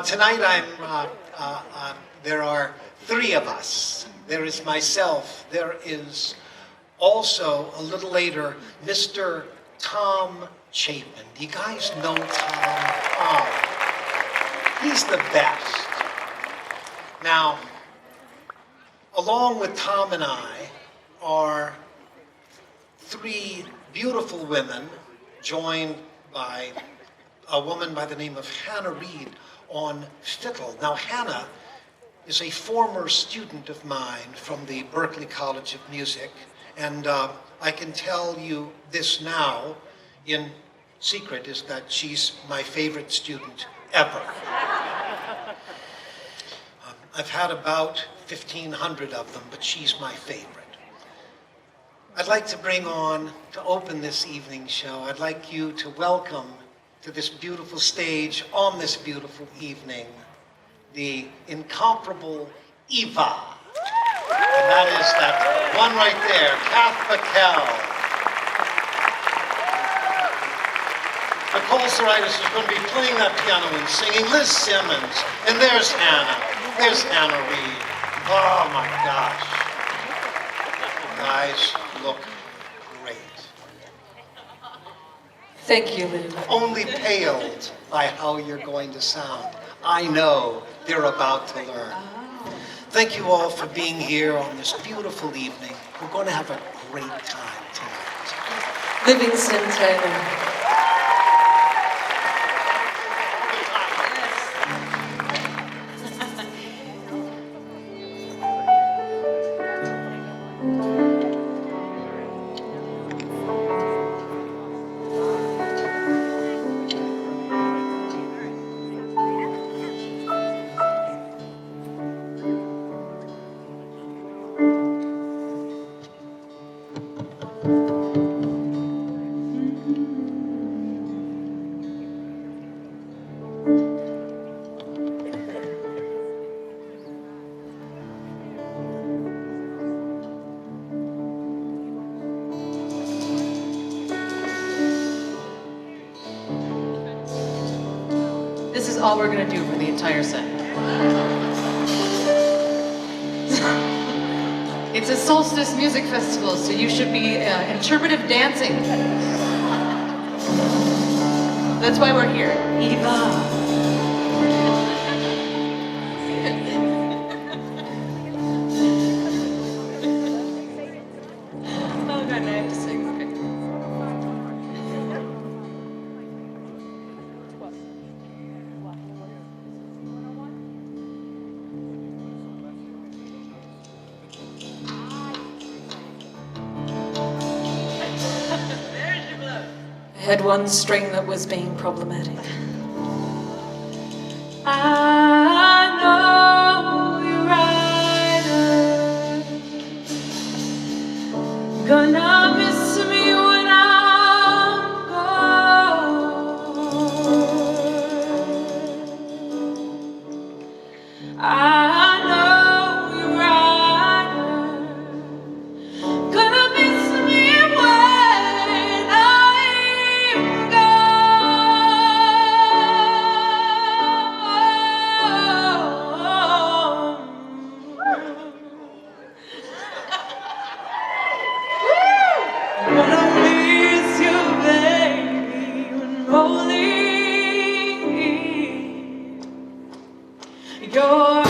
Tonight there are three of us. There is myself. There is also, a little later, Mr. Tom Chapin. Do you guys know Tom? Oh, he's the best. Now, along with Tom and I are three beautiful women, joined by a woman by the name of Hannah Reed on fiddle. Now, Hannah is a former student of mine from the Berklee College of Music, and I can tell you this now in secret, is that she's my favorite student ever. I've had about 1,500 of them, but she's my favorite. I'd like to bring on, to open this evening show, I'd like you to welcome to this beautiful stage on this beautiful evening, the incomparable Eva. And that is that one right there, Kath Backel. Nicole Saritis is going to be playing that piano and singing. Liz Simmons. And there's Hannah. There's Hannah Reed. Oh my gosh. You guys look great. Thank you, Lou. Only paled by how you're going to sound. I know they're about to learn. Thank you all for being here on this beautiful evening. We're going to have a great time tonight. Livingston Taylor. This is all we're going to do for the entire set. It's a Solstice music festival, so you should be interpretive dancing. That's why we're here. Eva. Oh God, I have to sing. Okay. I had one string that was being problematic. I know you're right. Gonna miss me when I'm gone. I know you're right. Gonna miss me when I'm gonna miss you, baby, when rolling your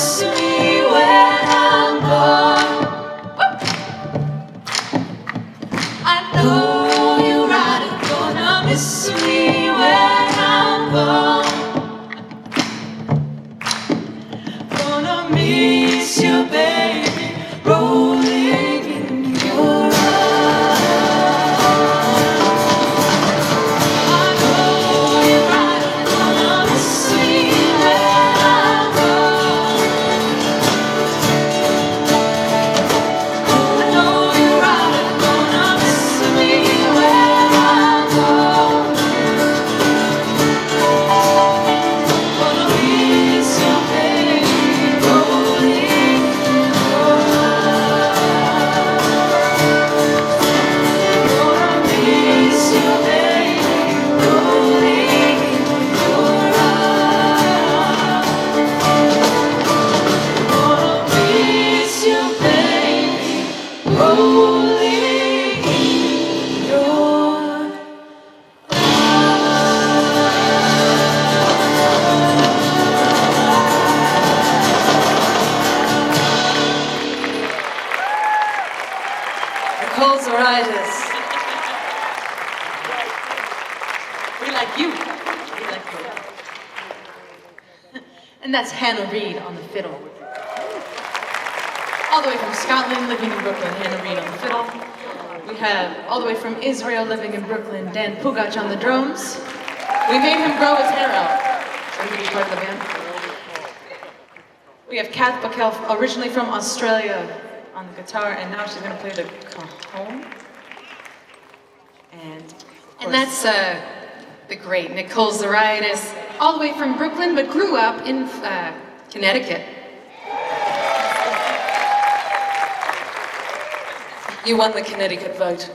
miss me when I'm gone. I know you're right, you're gonna miss me when I'm gone. Gonna miss you, baby, rolling in your eyes. I know you're right, you're gonna miss me when I'm gone. I know you're right, you're gonna miss me when I'm gone. Gonna miss you, baby, rolling in your eyes. Gonna miss you, baby, rolling in your eyes. Gonna miss you, baby, rolling in your Nicole's Aritis. We like you. We like you. And that's Hannah Reid on the fiddle. All the way from Scotland, living in Brooklyn, Hannah Reid on the fiddle. We have all the way from Israel, living in Brooklyn, Dan Pugach on the drums. We made him grow his hair out. So he could be part of the band. We have Kath Bakel, originally from Australia, on the guitar, and now she's going to play the cajon. And that's the great Nicole Zariadis, all the way from Brooklyn, but grew up in Connecticut. You won the Connecticut vote.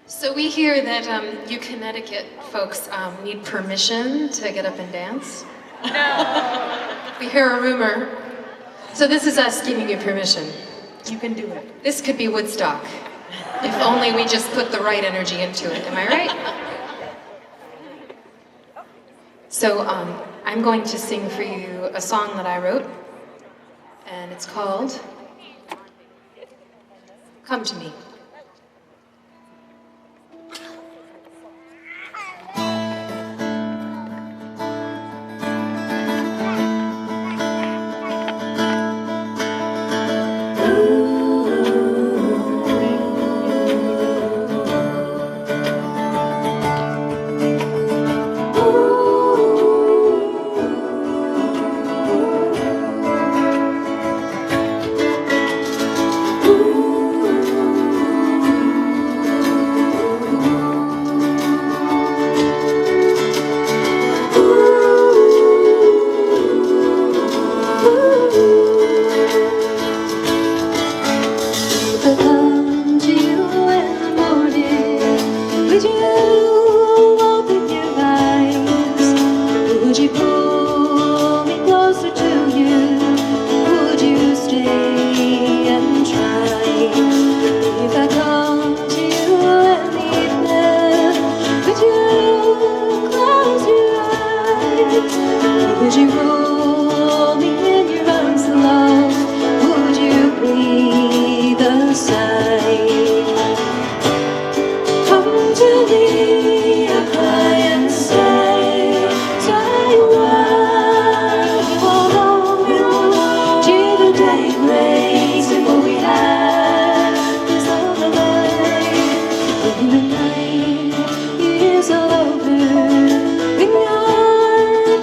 So we hear that you Connecticut folks need permission to get up and dance. No. We hear a rumor. So this is us giving you permission. You can do it. This could be Woodstock. If only we just put the right energy into it. Am I right? So I'm going to sing for you a song that I wrote. And it's called Come to Me.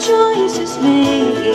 Choices made.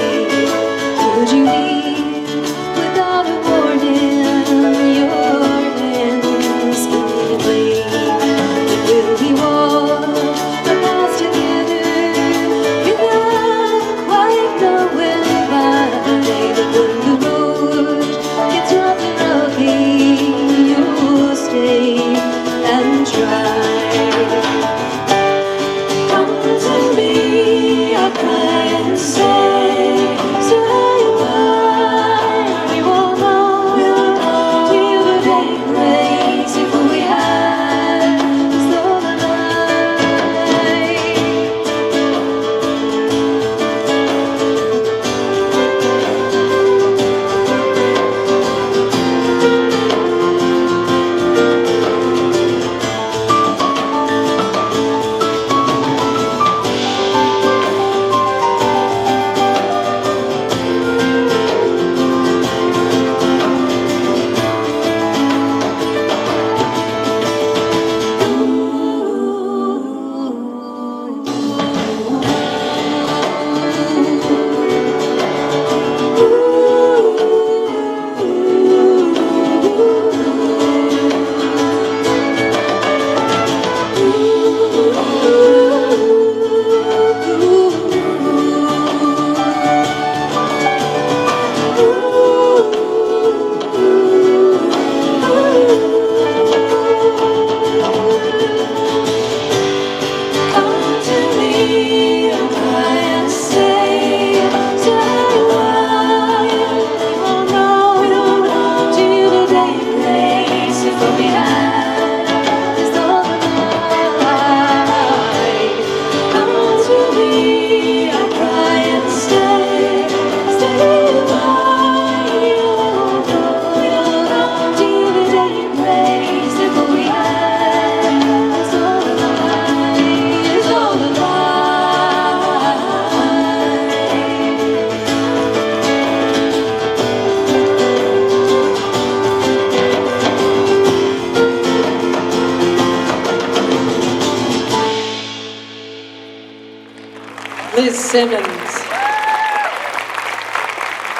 Liz Simmons.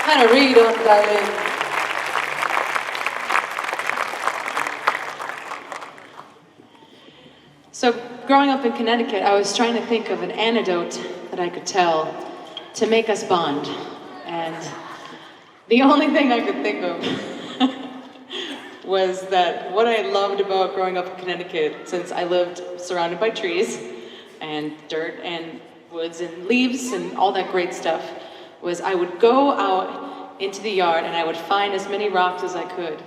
Hannah Reid on violin. So growing up in Connecticut, I was trying to think of an anecdote that I could tell to make us bond. And the only thing I could think of was that what I loved about growing up in Connecticut, since I lived surrounded by trees and dirt and woods and leaves and all that great stuff, was I would go out into the yard and I would find as many rocks as I could.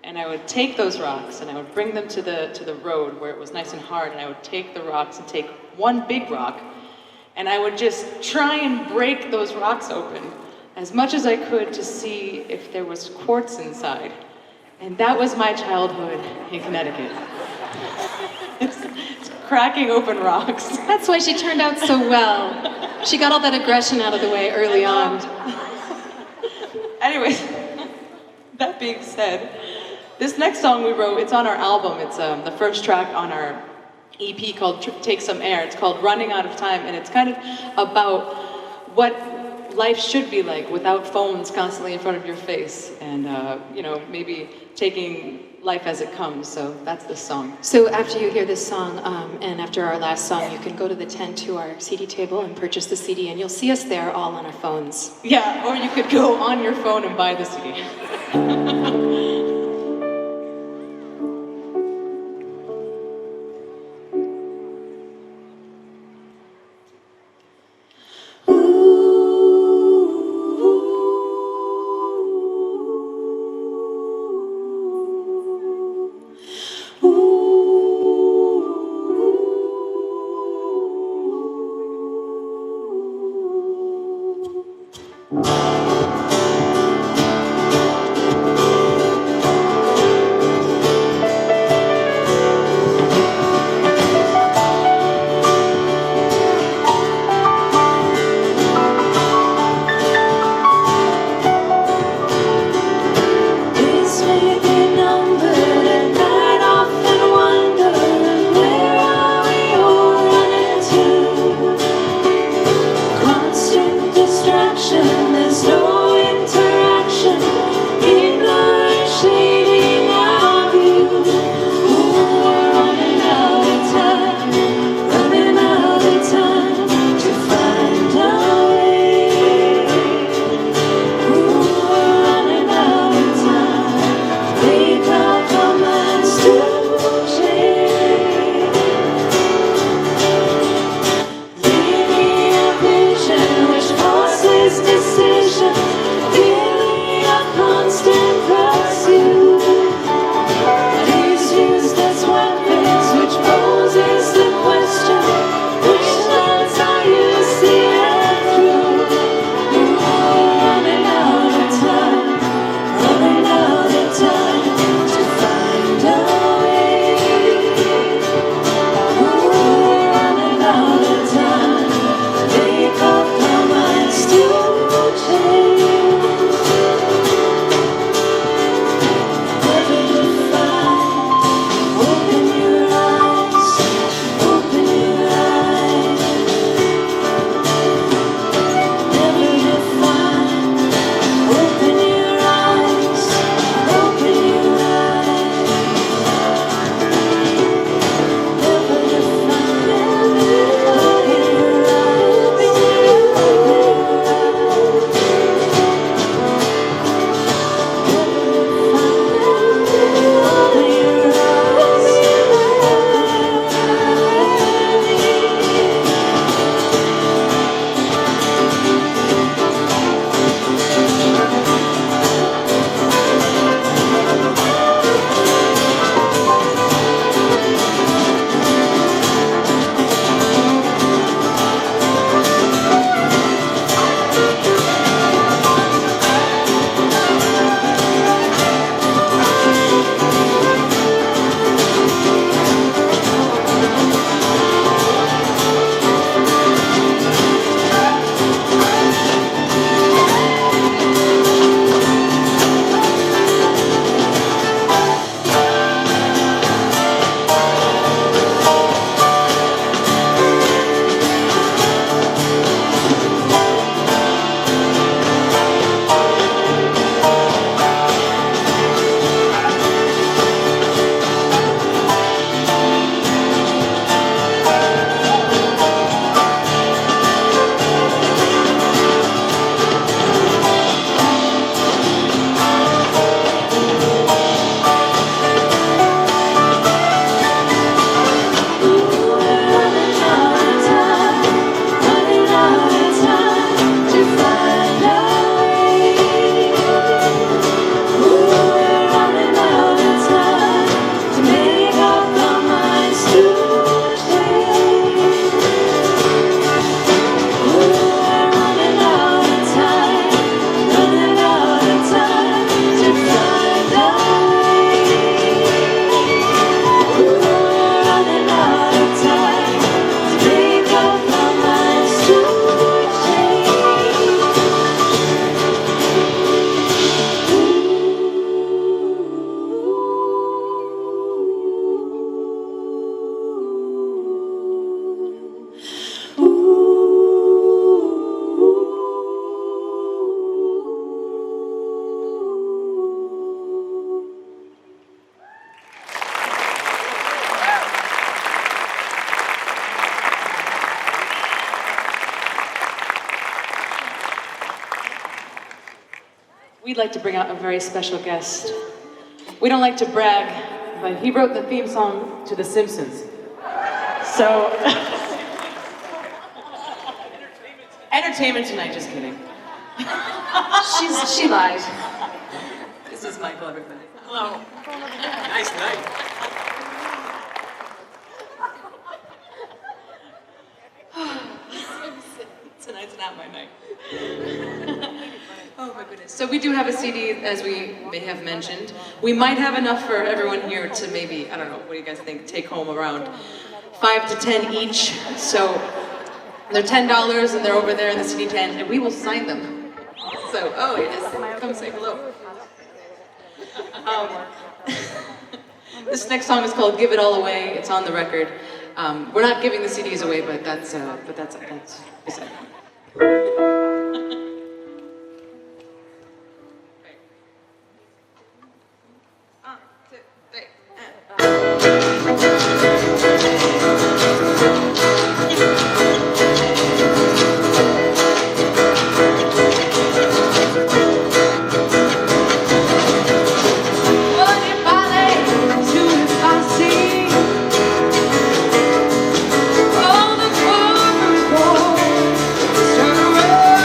And I would take those rocks and I would bring them to the road where it was nice and hard, and I would take the rocks and take one big rock and I would just try and break those rocks open as much as I could to see if there was quartz inside. And that was my childhood in Connecticut. It's cracking open rocks. That's why she turned out so well. She got all that aggression out of the way early on. Anyways, that being said, this next song we wrote, it's on our album. It's the first track on our EP called Take Some Air. It's called Running Out of Time, and it's kind of about what life should be like without phones constantly in front of your face, and maybe taking life as it comes. So that's this song. So after you hear this song, and after our last song, you can go to the tent to our CD table and purchase the CD, and you'll see us there all on our phones. Yeah, or you could go on your phone and buy the CD. This we'd like to bring out a very special guest. We don't like to brag, but he wrote the theme song to The Simpsons. So, entertainment tonight, just kidding. She lied. This is Michael, everybody. Hello. Nice night. Tonight's not my night. Oh my goodness. So we do have a CD, as we may have mentioned. We might have enough for everyone here to maybe, I don't know, what do you guys think, take home around 5 to 10 each. So they're $10 and they're over there in the CD tent and we will sign them. So, oh yes, come say hello. This next song is called Give It All Away. It's on the record. We're not giving the CDs away, but that's beside the point. Turn around.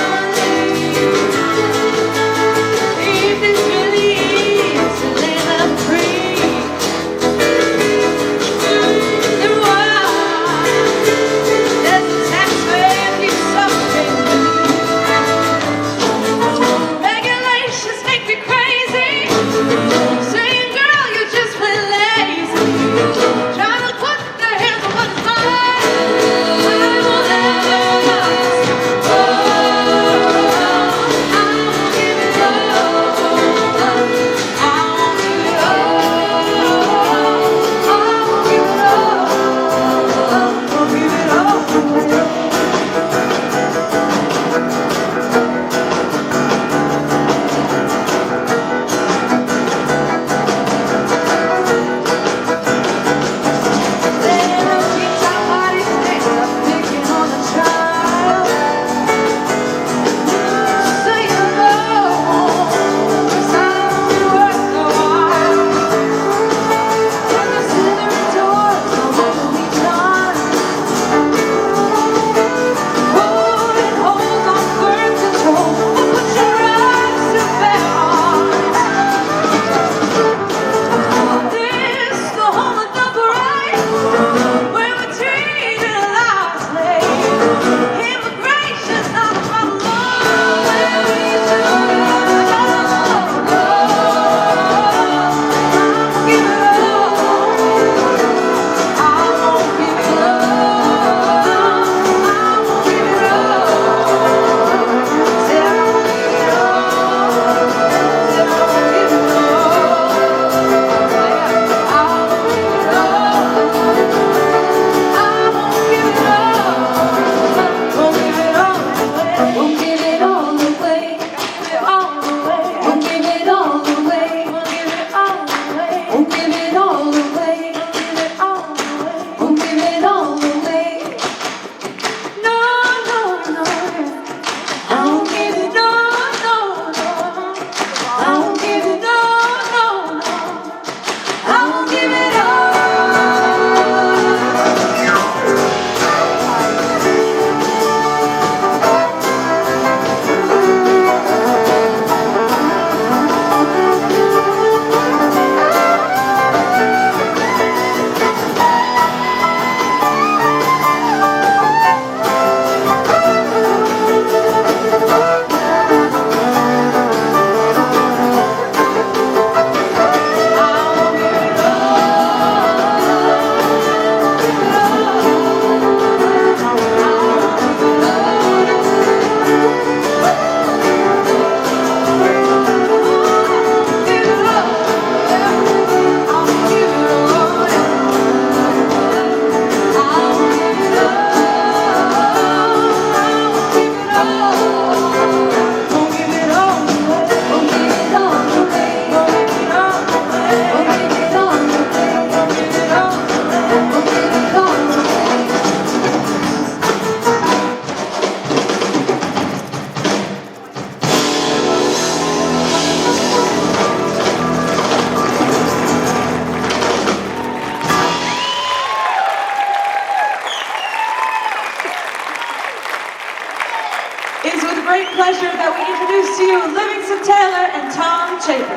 It is with great pleasure that we introduce to you Livingston Taylor and Tom Chapin.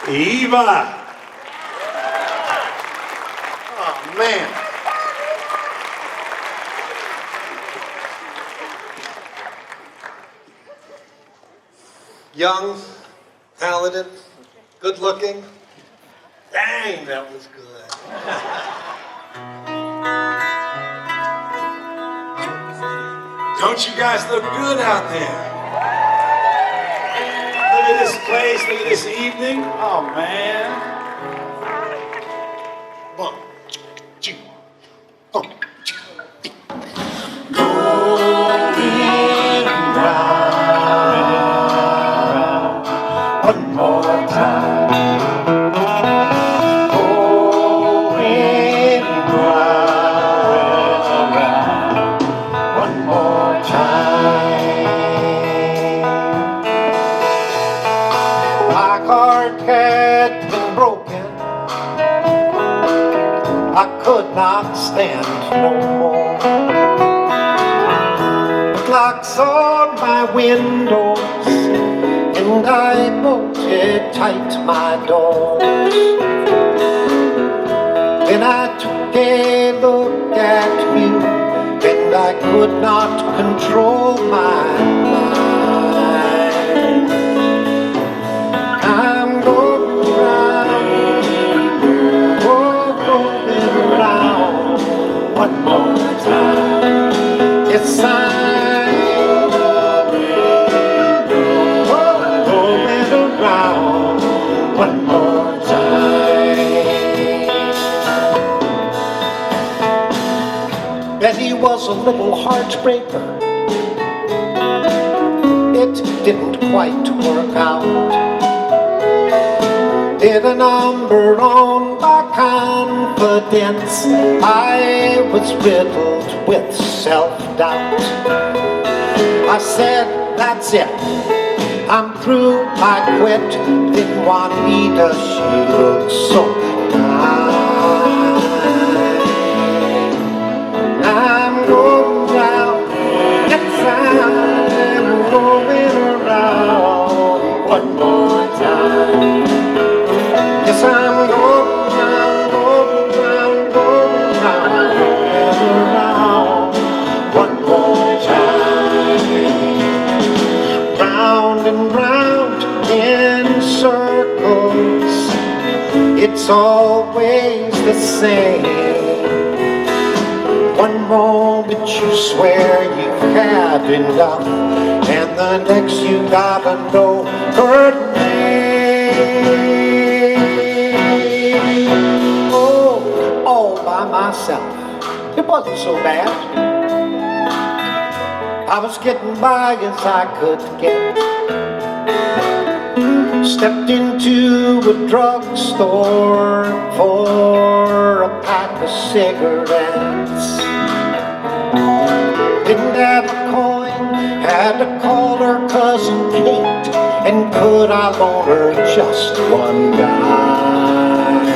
Eva! Oh, man. Young, talented, good looking. Dang, that was good. Don't you guys look good out there? Look at this place, look at this evening. Oh, man. 1, 2, 1, 2. One more time. Going round. One more time. My heart had been broken. I could not stand no more. Clocks on my windows, and I bolted tight my doors. Then I took a look at you, and I could not control my mind. I'm going round, going round one more time. Yes, I'm one more time. Betty was a little heartbreaker. It didn't quite work out. Did a number on my confidence. I was riddled with self-doubt. I said, that's it, I'm through, I quit. Then Juanita, she looked so kind. I'm going round, yes, I'm going around one more time. Yes, I'm going round, going round, going round, one more time. Round and round in circles, it's always the same. One moment you swear you've had enough, and the next you gotta know her name. Oh, all by myself, it wasn't so bad. I was getting by as I could get. Stepped into a drugstore for a pack of cigarettes. Didn't have a coin, had to call her cousin Kate, and could I loan her just one dime?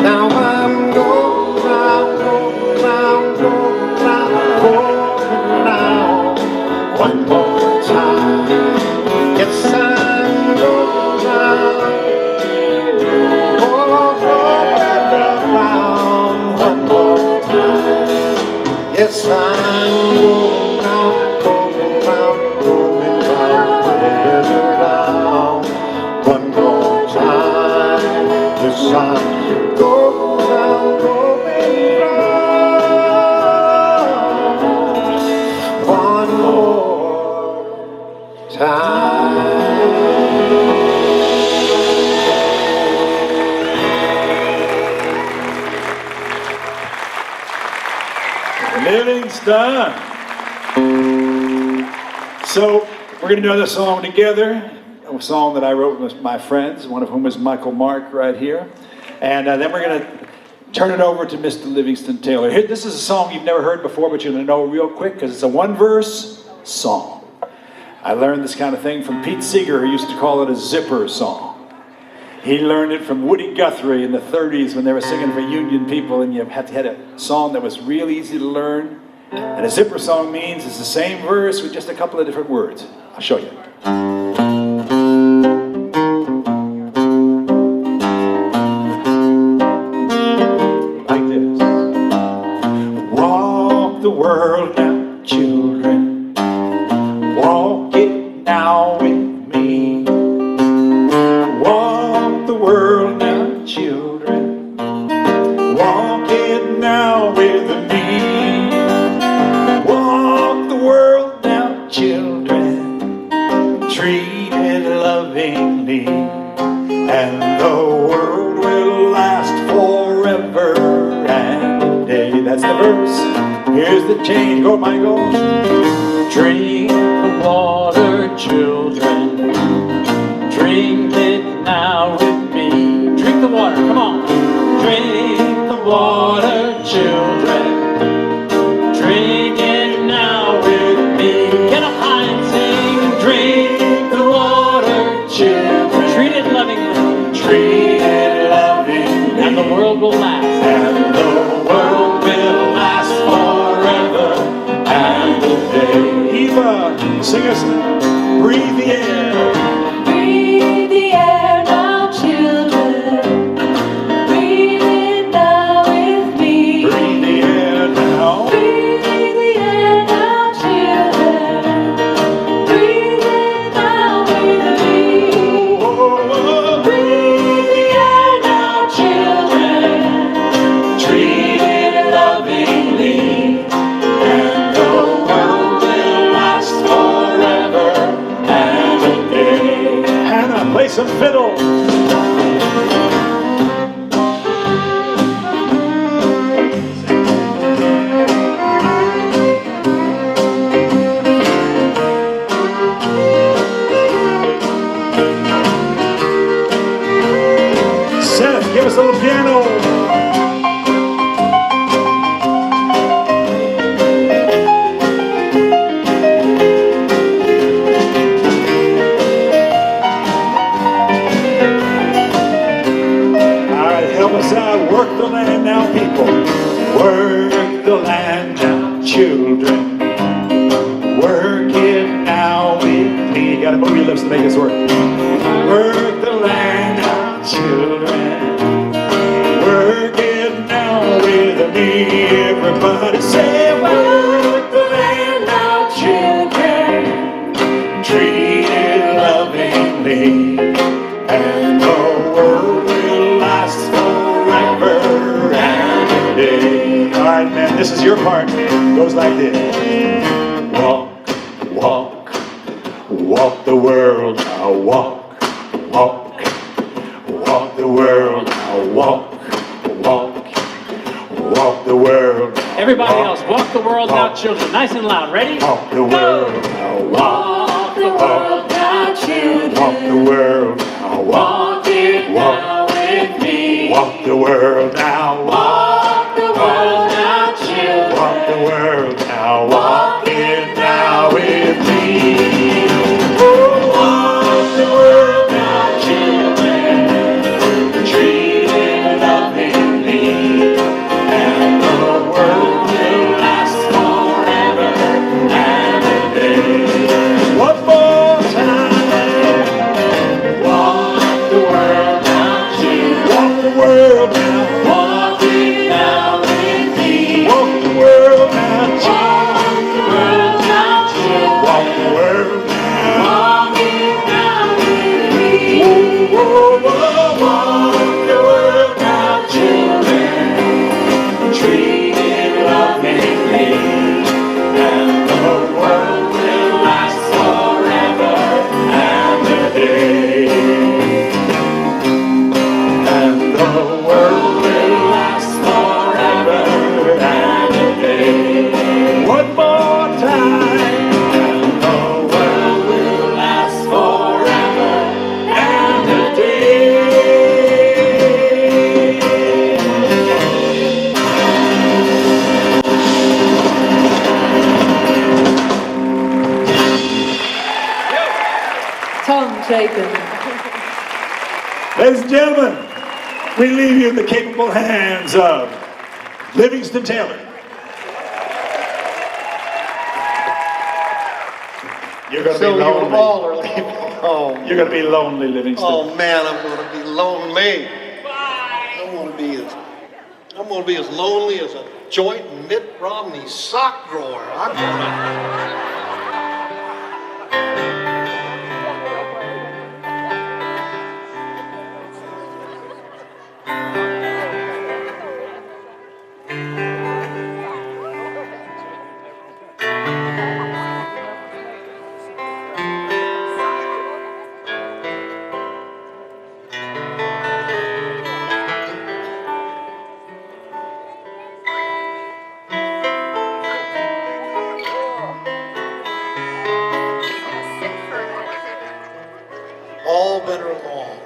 Now I'm going round, going round, going round, going round one more time. Yes, I'm going round, around one more time. Yes, I'm going round, going round, going round, one more time. Yes, I'm going round, going round, one more time. Livingston. So we're going to do another song together, a song that I wrote with my friends, one of whom is Michael Mark right here. And then we're going to turn it over to Mr. Livingston Taylor. Here, this is a song you've never heard before, but you're going to know real quick because it's a one verse, song. I learned this kind of thing from Pete Seeger, who used to call it a zipper song. He learned it from Woody Guthrie in the 30s when they were singing for Union people, and you had a song that was real easy to learn. And a zipper song means it's the same verse with just a couple of different words. I'll show you. Like this. Walk the world now, children. Walk it now with me. Walk the world now, children. Walk it now with me. Walk the world now, children. Treat it lovingly, and the world will last forever and a day. That's the verse. Here's the change. Go, Michael. Drink the water, children. Drink it now with me. Drink the water, come on. Drink the water, children. Drink it now with me. Get up high and sing. Drink the water, children. Treat it lovingly. Treat it lovingly, And the world will last. and the world will last forever and a day. Eva, sing us Breathe the Air. Breathe the air now, children. Breathe it now with me. Breathe the air now. Breathe the air now, children. Breathe it now with me. Oh, Breathe the air now, children. treat it lovingly, and the world will last forever and a day. Hannah, play some fiddle. Seth, give us a little piano. Help us out. Work the land now, people. Work the land now, children. Work it now with me. You gotta move your lips to make this work. Work the land now, children. Work it now with me. Everybody say, work the land now, children. Treat it lovingly, and the world will last forever and a day. All right, man, this is your part. It goes like this. Walk, walk, walk the world now. Walk, walk, walk the world now. Walk, walk, walk the world now. Everybody Walk, else, walk the world now, walk, children. Nice and loud. Ready? walk the world now. Walk the world now, children. Walk the world now. Walk it walk, now with me. walk the world now. Walk the world now, children. Walk the world now. Walk it now with me. Walk the world now, children. Treat it lovingly, and the world will last forever and a day. One more time. Walk the world now, children. Walk the world now. Walk it now with me. Walk the world now, children. Walk the world now, children. Walk the world now. Walk it now with me. Whoa, whoa, whoa, walk the world now, children. Treat it lovingly, and the world will last forever and a day. And the world will last forever and a day. One more time. And the world Chapin. Ladies and gentlemen, we leave you in the capable hands of Livingston Taylor. You're going to be So you lonely. all are leaving home. You're going to be lonely, Livingston. Oh man, I'm going to be lonely. I'm going to be as lonely as a joint in Mitt Romney's sock drawer. I'm going to. All winter long,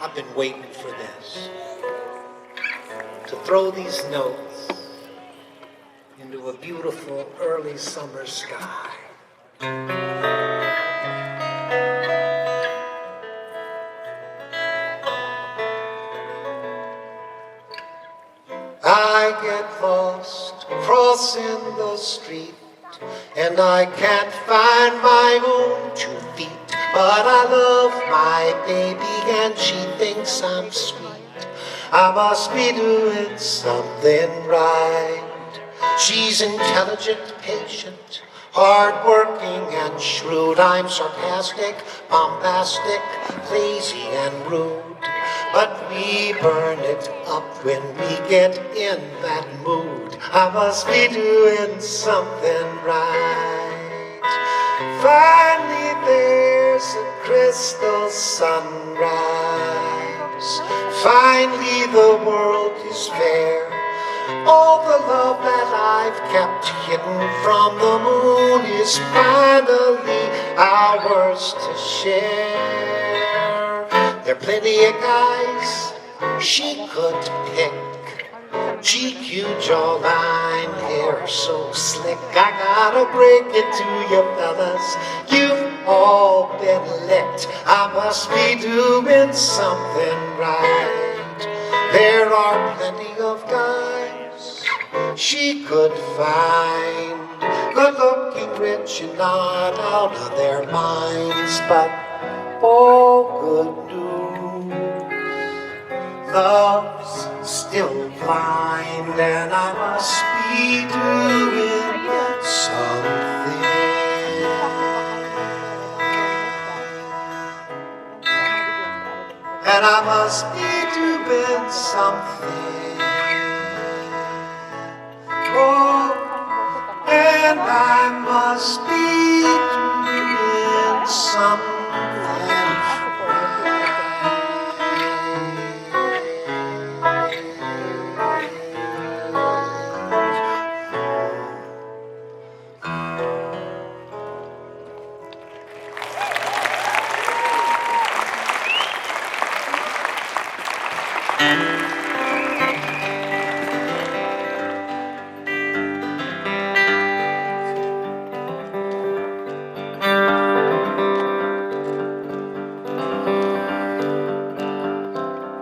I've been waiting for this. To throw these notes into a beautiful early summer sky. I get lost crossing the street, and I can't find my own 2 feet. But I love my baby and she thinks I'm sweet. I must be doing something right. She's intelligent, patient, hardworking and shrewd. I'm sarcastic, bombastic, lazy and rude. But we burn it up when we get in that mood. I must be doing something right. Finally there's a crystal sunrise. Finally the world is fair. All the love that I've kept hidden from the moon is finally ours to share. There are plenty of guys she could pick. GQ jawline, hair so slick. I gotta break it to you fellas, you've all been licked. I must be doing something right. There are plenty of guys she could find, good looking, rich and not out of their minds. But oh good news, love's still blind, and I must be doing something. And I must be doing something. Oh, and I must be doing something.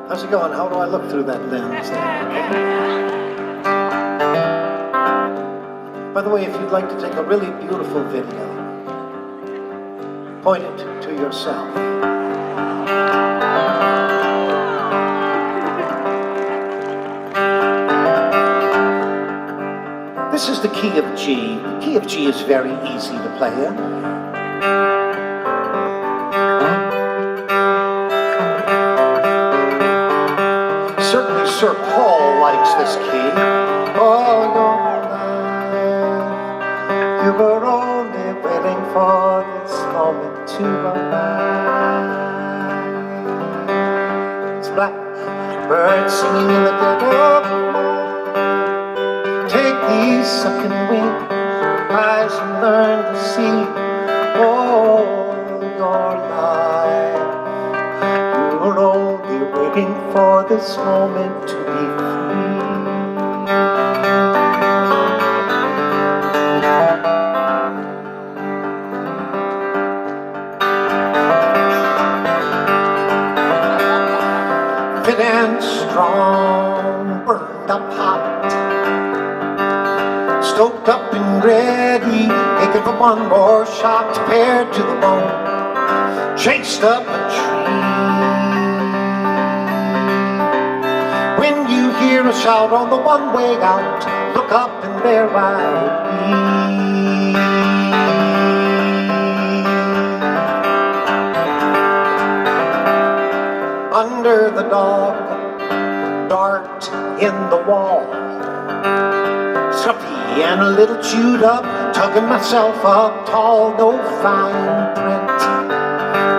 How's it going? How do I look through that lens there? By the way, if you'd like to take a really beautiful video, point it to yourself. This is the key of G. The key of G is very easy to play in. Certainly Sir Paul likes this key. All your life, you were only waiting for this moment to arrive. It's black birds singing in the dead of night. Take these sucking wings, eyes, and learn to see all your life. You were only waiting for this moment to be free. and strong, burned up hot, stoked up and ready, making for one more shot, paired to the bone, chased up a tree. When you hear a shout on the one-way out, look up and there I'll be. Under the dog, dart in the wall, stuffy and a little chewed up, tugging myself up tall, no fine print.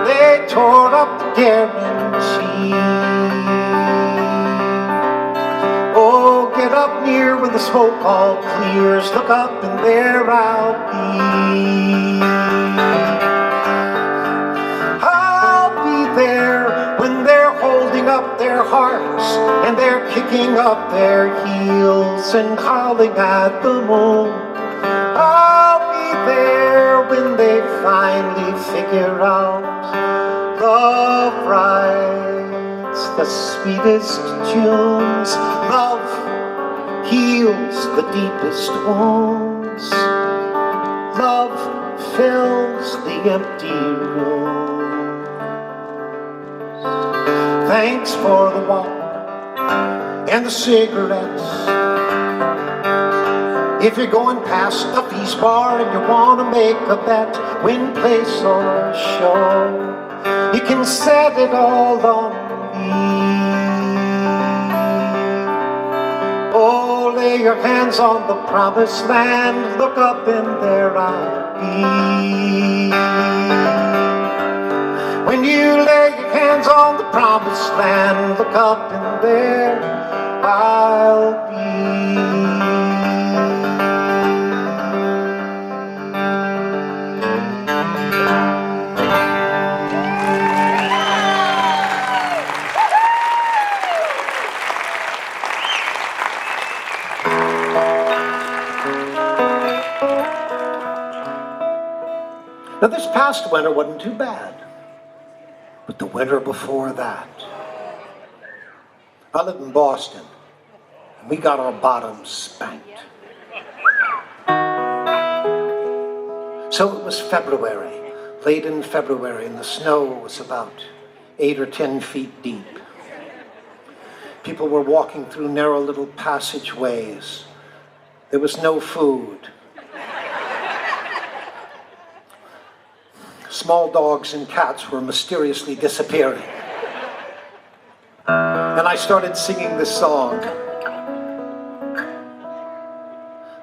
They tore up the guarantee. Oh, get up near when the smoke all clears, look up and there I'll be. I'll be there when they're holding up their hearts and they're kicking up their heels and howling at the moon. I'll be there when they finally figure out love writes the sweetest tunes, love heals the deepest wounds, love fills the empty room. Thanks for the walk and the cigarettes. If you're going past Duffy's bar and you want to make a bet, win, place, or show, you can set it all on me. Oh, lay your hands on the promised land, look up and there I'll be. When you lay your hands on the promised land, look up and there I'll be. Now this past winter wasn't too bad. But the winter before that, I lived in Boston, and we got our bottoms spanked. So it was February, late in February, and the snow was about 8 or 10 feet deep. People were walking through narrow little passageways. There was no food. Small dogs and cats were mysteriously disappearing. And I started singing this song.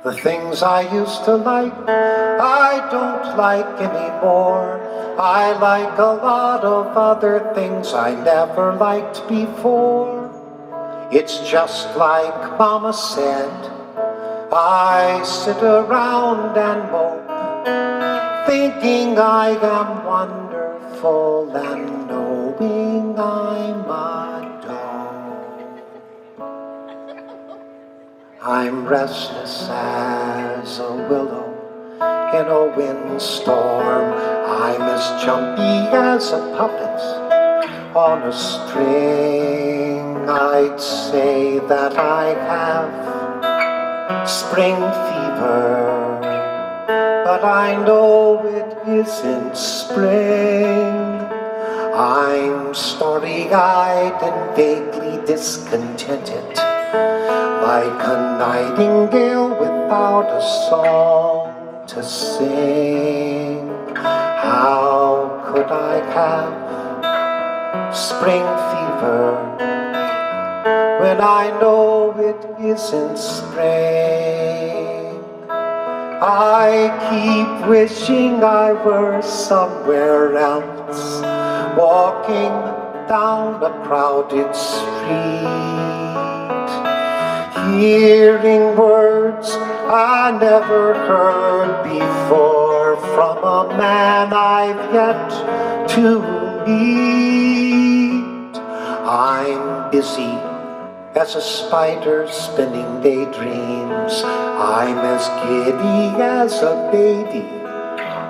The things I used to like, I don't like anymore. I like a lot of other things I never liked before. It's just like Mama said, I sit around and mope, thinking I am wonderful and knowing I'm a dog. I'm restless as a willow in a windstorm. I'm as jumpy as a puppet on a string. I'd say that I have spring fever, but I know it isn't spring. I'm starry-eyed and vaguely discontented, like a nightingale without a song to sing. How could I have spring fever when I know it isn't spring? I keep wishing I were somewhere else, walking down a crowded street, hearing words I never heard before from a man I've yet to meet. I'm busy as a spider spinning daydreams. I'm as giddy as a baby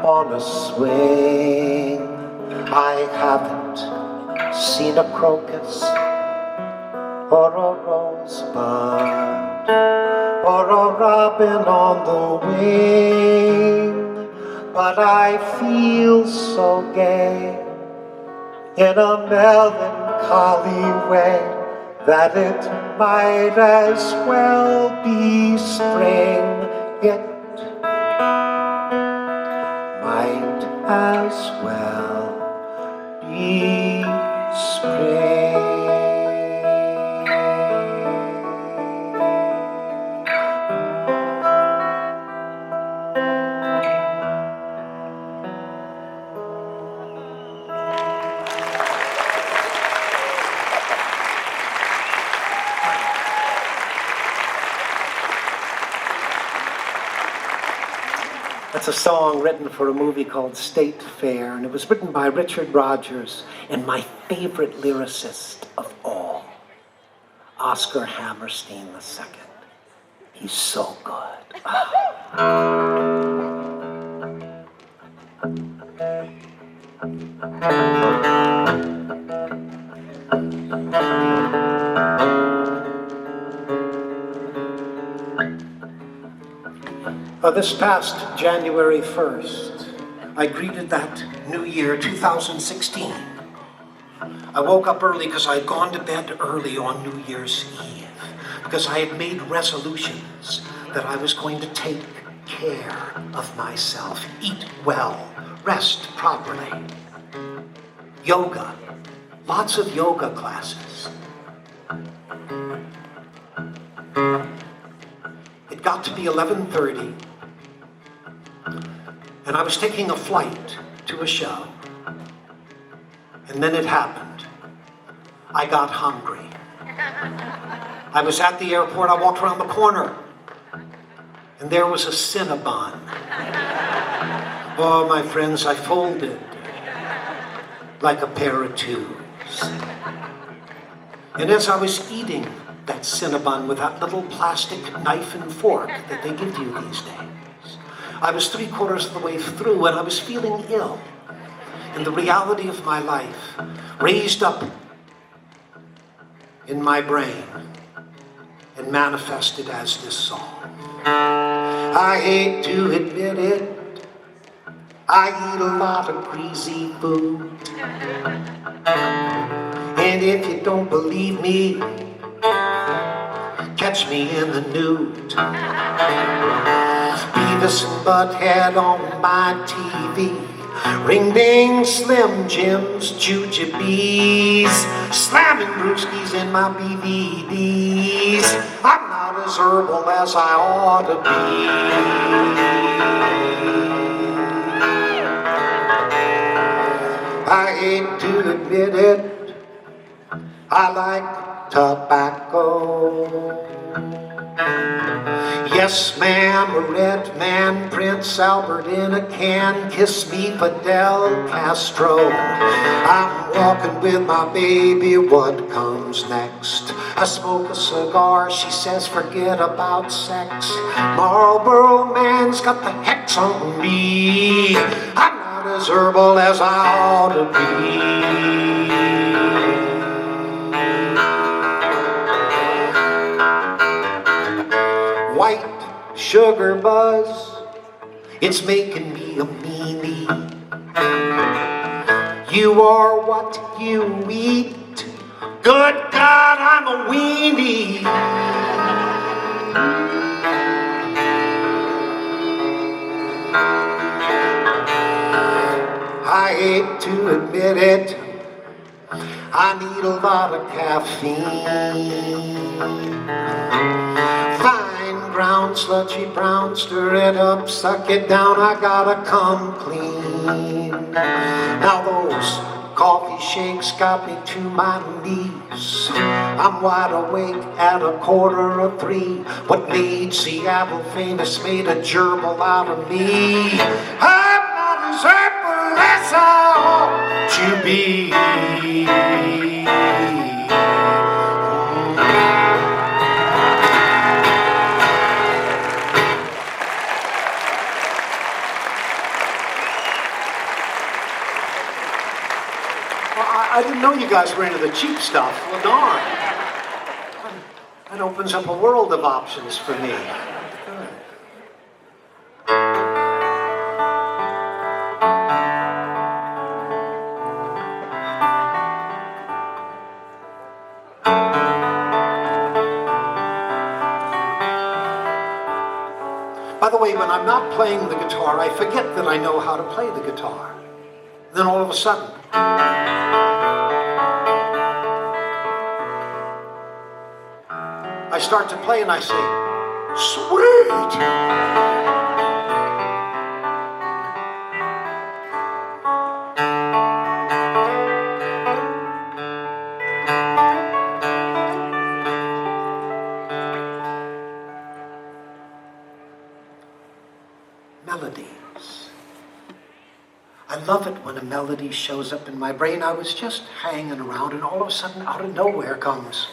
on a swing. I haven't seen a crocus or a rosebud, or a robin on the wing. But I feel so gay in a melancholy way that it might as well be spring. It might as well be spring. That's a song written for a movie called State Fair, and it was written by Richard Rodgers and my favorite lyricist of all, Oscar Hammerstein II. He's so good. This past January 1st, I greeted that new year, 2016. I woke up early because I had gone to bed early on New Year's Eve, because I had made resolutions that I was going to take care of myself, eat well, rest properly. Yoga, lots of yoga classes. It got to be 11:30. And I was taking a flight to a show. And then it happened. I got hungry. I was at the airport, I walked around the corner, and there was a Cinnabon. Oh, my friends, I folded like a pair of tubes. And as I was eating that Cinnabon with that little plastic knife and fork that they give you these days, I was 3/4 of the way through and I was feeling ill. And the reality of my life raised up in my brain and manifested as this song. I hate to admit it, I eat a lot of greasy food. And if you don't believe me, catch me in the nude. Beavis and Butthead on my TV, Ring Ding, Slim Jims, Jujubes, slamming brewskis in my BVDs. I'm not as herbal as I ought to be. I hate to admit it, I like tobacco. Yes, ma'am, a red man, Prince Albert in a can, kiss me, Fidel Castro. I'm walking with my baby, what comes next? I smoke a cigar, she says forget about sex. Marlboro man's got the hex on me. I'm not as herbal as I ought to be. White sugar buzz, it's making me a meanie. You are what you eat. Good God, I'm a weenie. I hate to admit it, I need a lot of caffeine. Fine ground, sludgy brown, stir it up, suck it down, I gotta come clean. Now those coffee shakes got me to my knees. I'm wide awake at 2:45. What made Seattle famous made a gerbil out of me. I'm not as herbal as I ought to be. I didn't know you guys were into the cheap stuff. Well, darn. That opens up a world of options for me. Good. By the way, when I'm not playing the guitar, I forget that I know how to play the guitar. Then all of a sudden, I start to play and I say, sweet! Melodies. I love it when a melody shows up in my brain. I was just hanging around and all of a sudden, out of nowhere comes.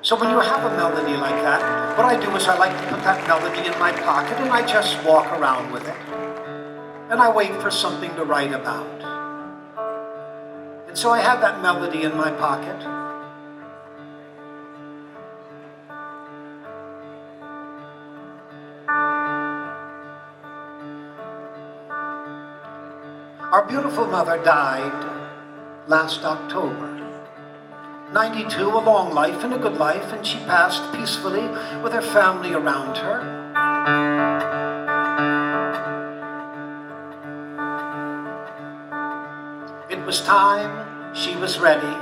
So when you have a melody like that, what I do is I like to put that melody in my pocket and I just walk around with it. And I wait for something to write about. And so I have that melody in my pocket. Our beautiful mother died last October. 92, a long life and a good life, and she passed peacefully with her family around her. It was time, she was ready,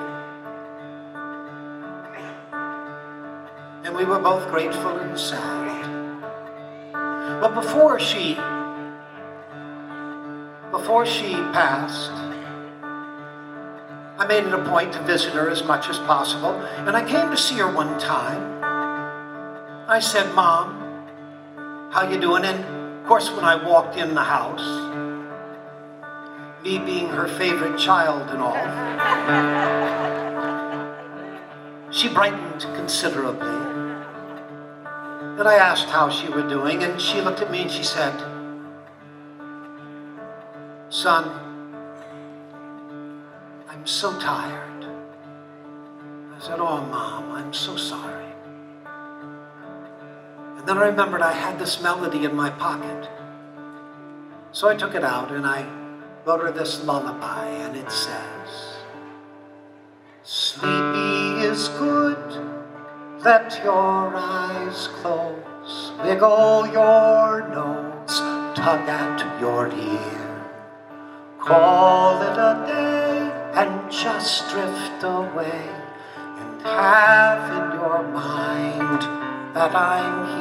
and we were both grateful and sad. But before she passed, I made it a point to visit her as much as possible, and I came to see her one time. I said, Mom, how you doing? And of course, when I walked in the house, me being her favorite child and all, she brightened considerably. Then I asked how she were doing, and she looked at me and she said, Son, I'm so tired. I said, oh, Mom, I'm so sorry. And then I remembered I had this melody in my pocket. So I took it out and I wrote her this lullaby, and it says, Sleepy is good, let your eyes close, wiggle your nose, tug at your ear. Call it a day and just drift away and have in your mind that I'm here.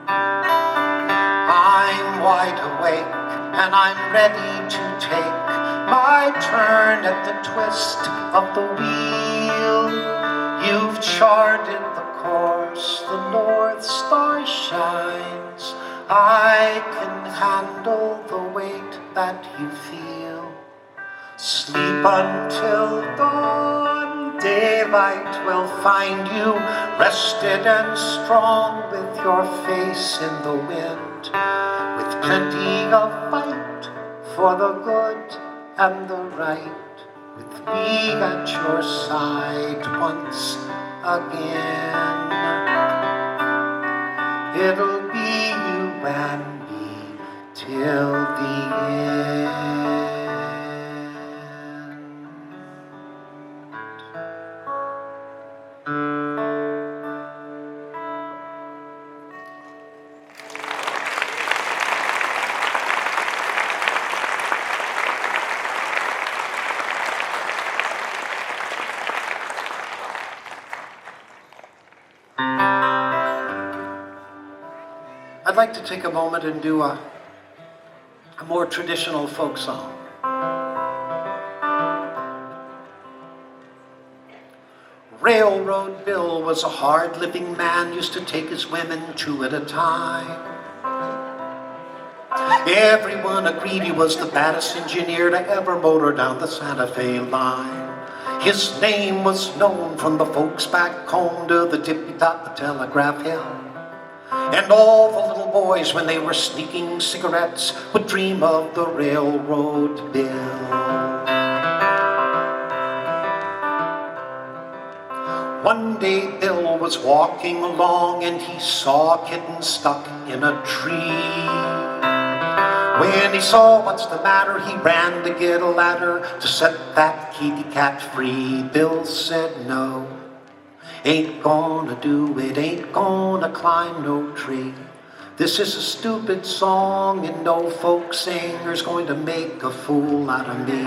I'm wide awake and I'm ready to take my turn at the twist of the wheel. You've charted the course, the North Star shines. I can handle the weight that you feel. Sleep until dawn, daylight will find you rested and strong with your face in the wind, with plenty of fight for the good and the right, with me at your side once again. It'll be you and me till the end. I'd like to take a moment and do a more traditional folk song. Railroad Bill was a hard-living man, used to take his women two at a time. Everyone agreed he was the baddest engineer to ever motor down the Santa Fe line. His name was known from the folks back home to the tippy-top of Telegraph Hill. And all the little boys, when they were sneaking cigarettes, would dream of the Railroad Bill. One day Bill was walking along and he saw a kitten stuck in a tree. When he saw what's the matter, he ran to get a ladder to set that kitty cat free. Bill said no, ain't gonna do it, ain't gonna climb no tree. This is a stupid song and no folk singer's going to make a fool out of me.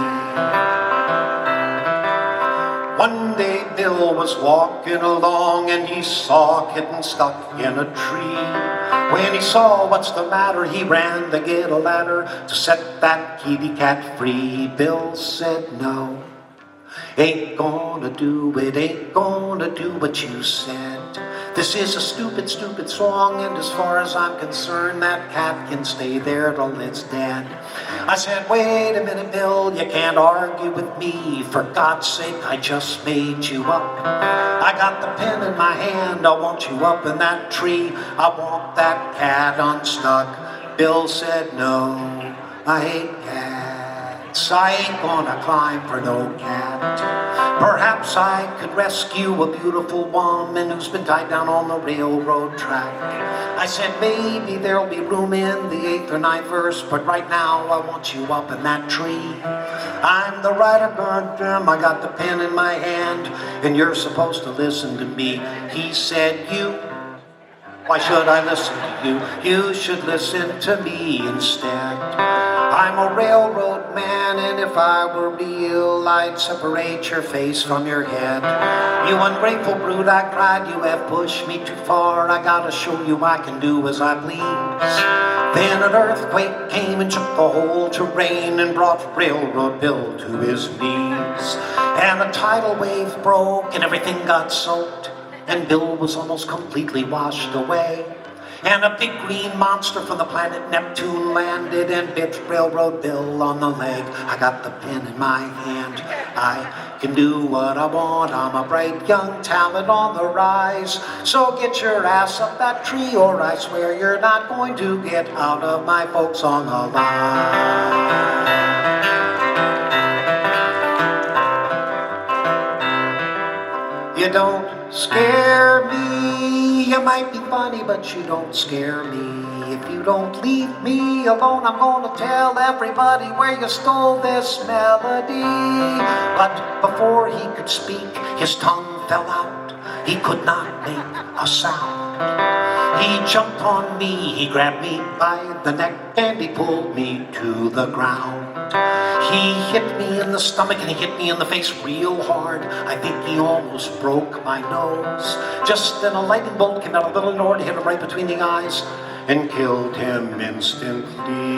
One day Bill was walking along and he saw a kitten stuck in a tree. When he saw what's the matter, he ran to get a ladder to set that kitty cat free. Bill said no, ain't gonna do it, ain't gonna do what you said. This is a stupid, stupid song, and as far as I'm concerned, that cat can stay there till it's dead. I said, wait a minute, Bill, you can't argue with me. For God's sake, I just made you up. I got the pen in my hand, I want you up in that tree. I want that cat unstuck. Bill said, no, I hate cats. I ain't gonna climb for no cat. Perhaps I could rescue a beautiful woman who's been tied down on the railroad track. I said maybe there'll be room in the 8th or 9th verse, but right now I want you up in that tree. I'm the writer, goddamn, I got the pen in my hand, and you're supposed to listen to me. He said, you, why should I listen to you? You should listen to me instead. I'm a railroad man, and if I were real, I'd separate your face from your head. You ungrateful brute, I cried, you have pushed me too far. I gotta show you I can do as I please. Then an earthquake came and shook the whole terrain and brought Railroad Bill to his knees. And a tidal wave broke and everything got soaked, and Bill was almost completely washed away. And a big green monster from the planet Neptune landed and bit Railroad Bill on the leg. I got the pen in my hand, I can do what I want. I'm a bright young talent on the rise. So get your ass up that tree, or I swear you're not going to get out of my folk song alive. You don't scare me. You might be funny, but you don't scare me. If you don't leave me alone, I'm gonna tell everybody where you stole this melody. But before he could speak, his tongue fell out. He could not make a sound. He jumped on me, he grabbed me by the neck, and he pulled me to the ground. He hit me in the stomach and he hit me in the face real hard. I think he almost broke my nose. Just then a lightning bolt came out of the little door and hit him right between the eyes and killed him instantly.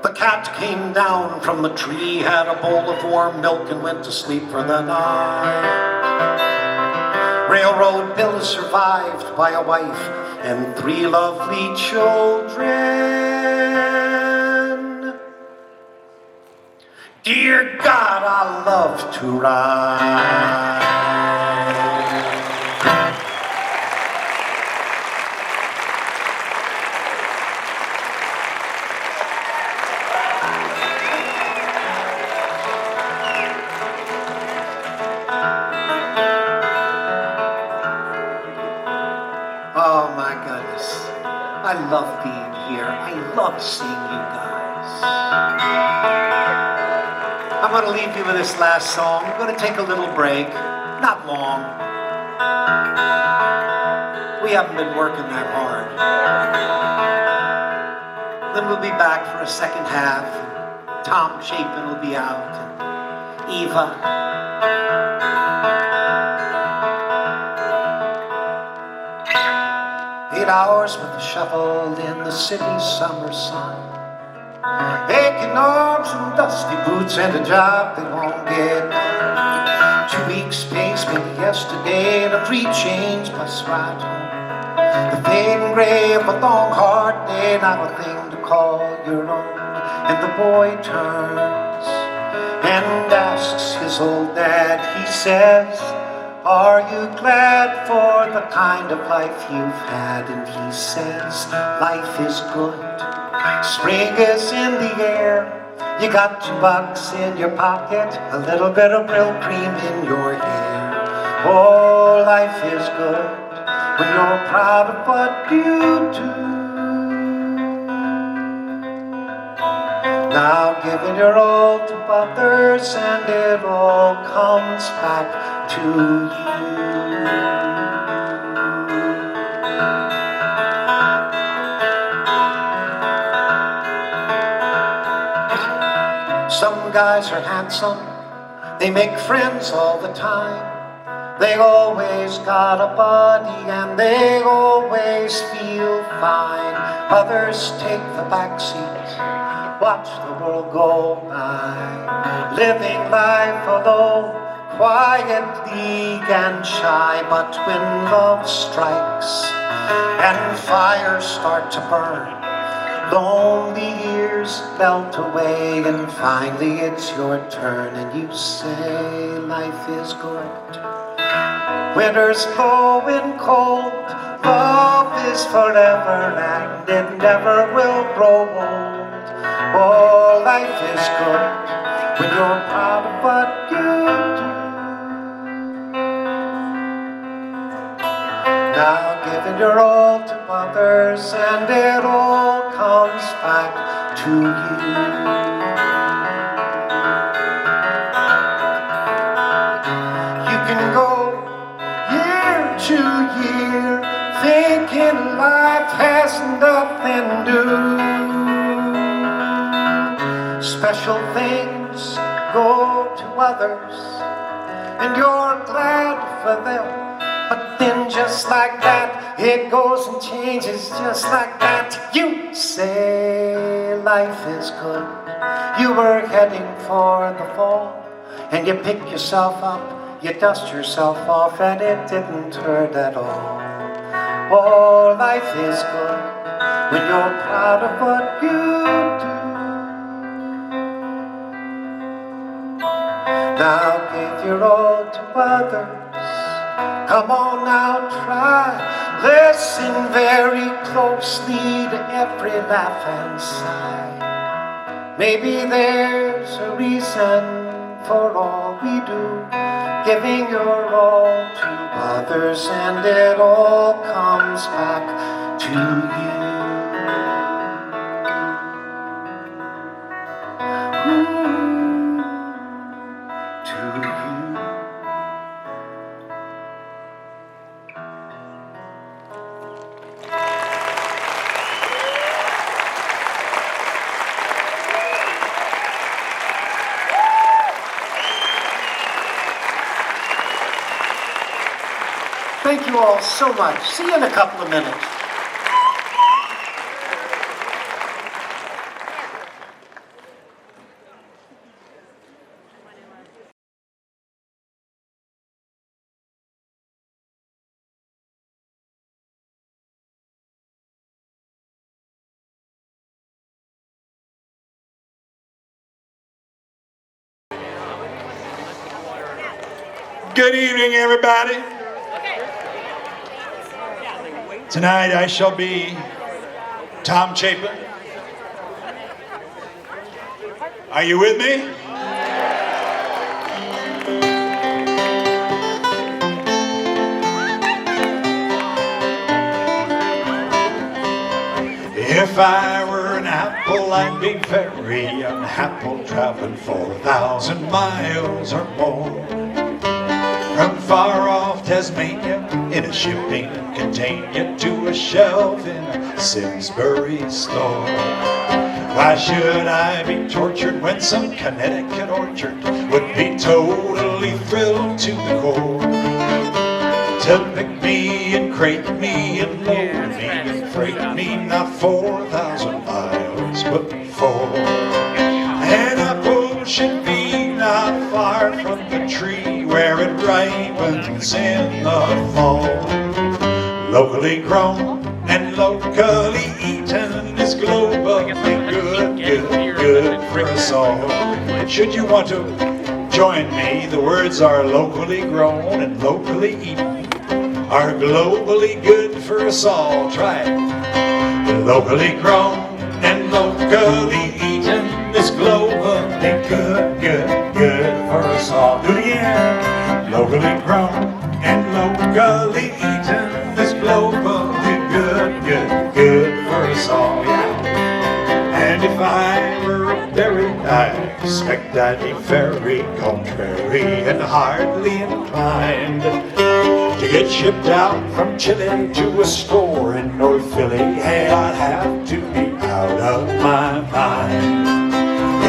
The cat came down from the tree, had a bowl of warm milk, and went to sleep for the night. Railroad Bill is survived by a wife and 3 lovely children. Dear God, I love to ride. love being here. I love seeing you guys. I'm going to leave you with this last song. I'm going to take a little break. Not long. We haven't been working that hard. Then we'll be back for a second half. Tom Chapin will be out. And Eva. 8 hours with a shovel in the city's summer sun. Aching arms and dusty boots and a job they won't get done. 2 weeks' pay spent yesterday and a 3 change bus ride home. The fading gray of a long hard day, not a thing to call your own. And the boy turns and asks his old dad, he says, are you glad for the kind of life you've had? And he says, life is good. Spring is in the air. You got $2 in your pocket, a little bit of brill cream in your hair. Oh, life is good when you're proud of what you do. Now giving your all to others and it all comes back to you. Some guys are handsome, they make friends all the time. They always got a body and they always feel fine. Others take the back seat, watch the world go by, living life alone, quietly and shy. But when love strikes and fires start to burn, lonely years melt away and finally it's your turn. And you say life is good. Winter's blowing cold, love is forever and it never will grow old. Oh, life is good when you're proud of what you do. Now giving your all to others and it all comes back to you. You can go year to year thinking life has nothing new. Special things go to others and you're glad for them. But then just like that, it goes and changes just like that. You say life is good. You were heading for the fall and you pick yourself up, you dust yourself off and it didn't hurt at all. Oh, life is good when you're proud of what you do. Now give your all to others. Come on now, try. Listen very closely to every laugh and sigh. Maybe there's a reason for all we do, giving your all to others and it all comes back to you. Thank you all so much. See you in a couple of minutes. Good evening, everybody. Tonight I shall be Tom Chapin. Are you with me? If I were an apple, I'd be very unhappy, traveling 4,000 miles or more. From far off Tasmania in a shipping container to a shelf in a Simsbury store. Why should I be tortured when some Connecticut orchard would be totally thrilled to the core to pick me and crate me and load me and freight me, not 4,000 miles but 4. An apple should be not far from the tree where it ripens in the fall. Locally grown and locally eaten is globally good for us all. Should you want to join me, the words are locally grown and locally eaten are globally good for us all. Try it. Locally grown and locally eaten is globally good for us all. Do it again. Locally grown and locally eaten is globally good for us all. Yeah. And if I were a berry, I expect I'd be very contrary and hardly inclined to get shipped out from Chile to a store in North Philly. Hey, I'd have to be out of my mind.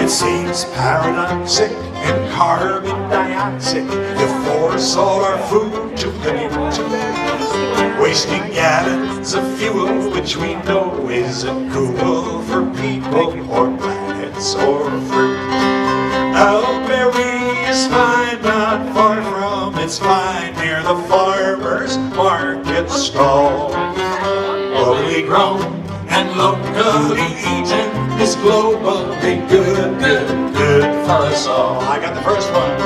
It seems paradoxic and carbon dioxide to force all our food to go into wasting gallons of fuel which we know isn't cool for people or planets or fruit. A berry is fine, not far from it's fine, near the farmer's market stall. Locally grown and locally eaten is globally good for us all. I got the first one.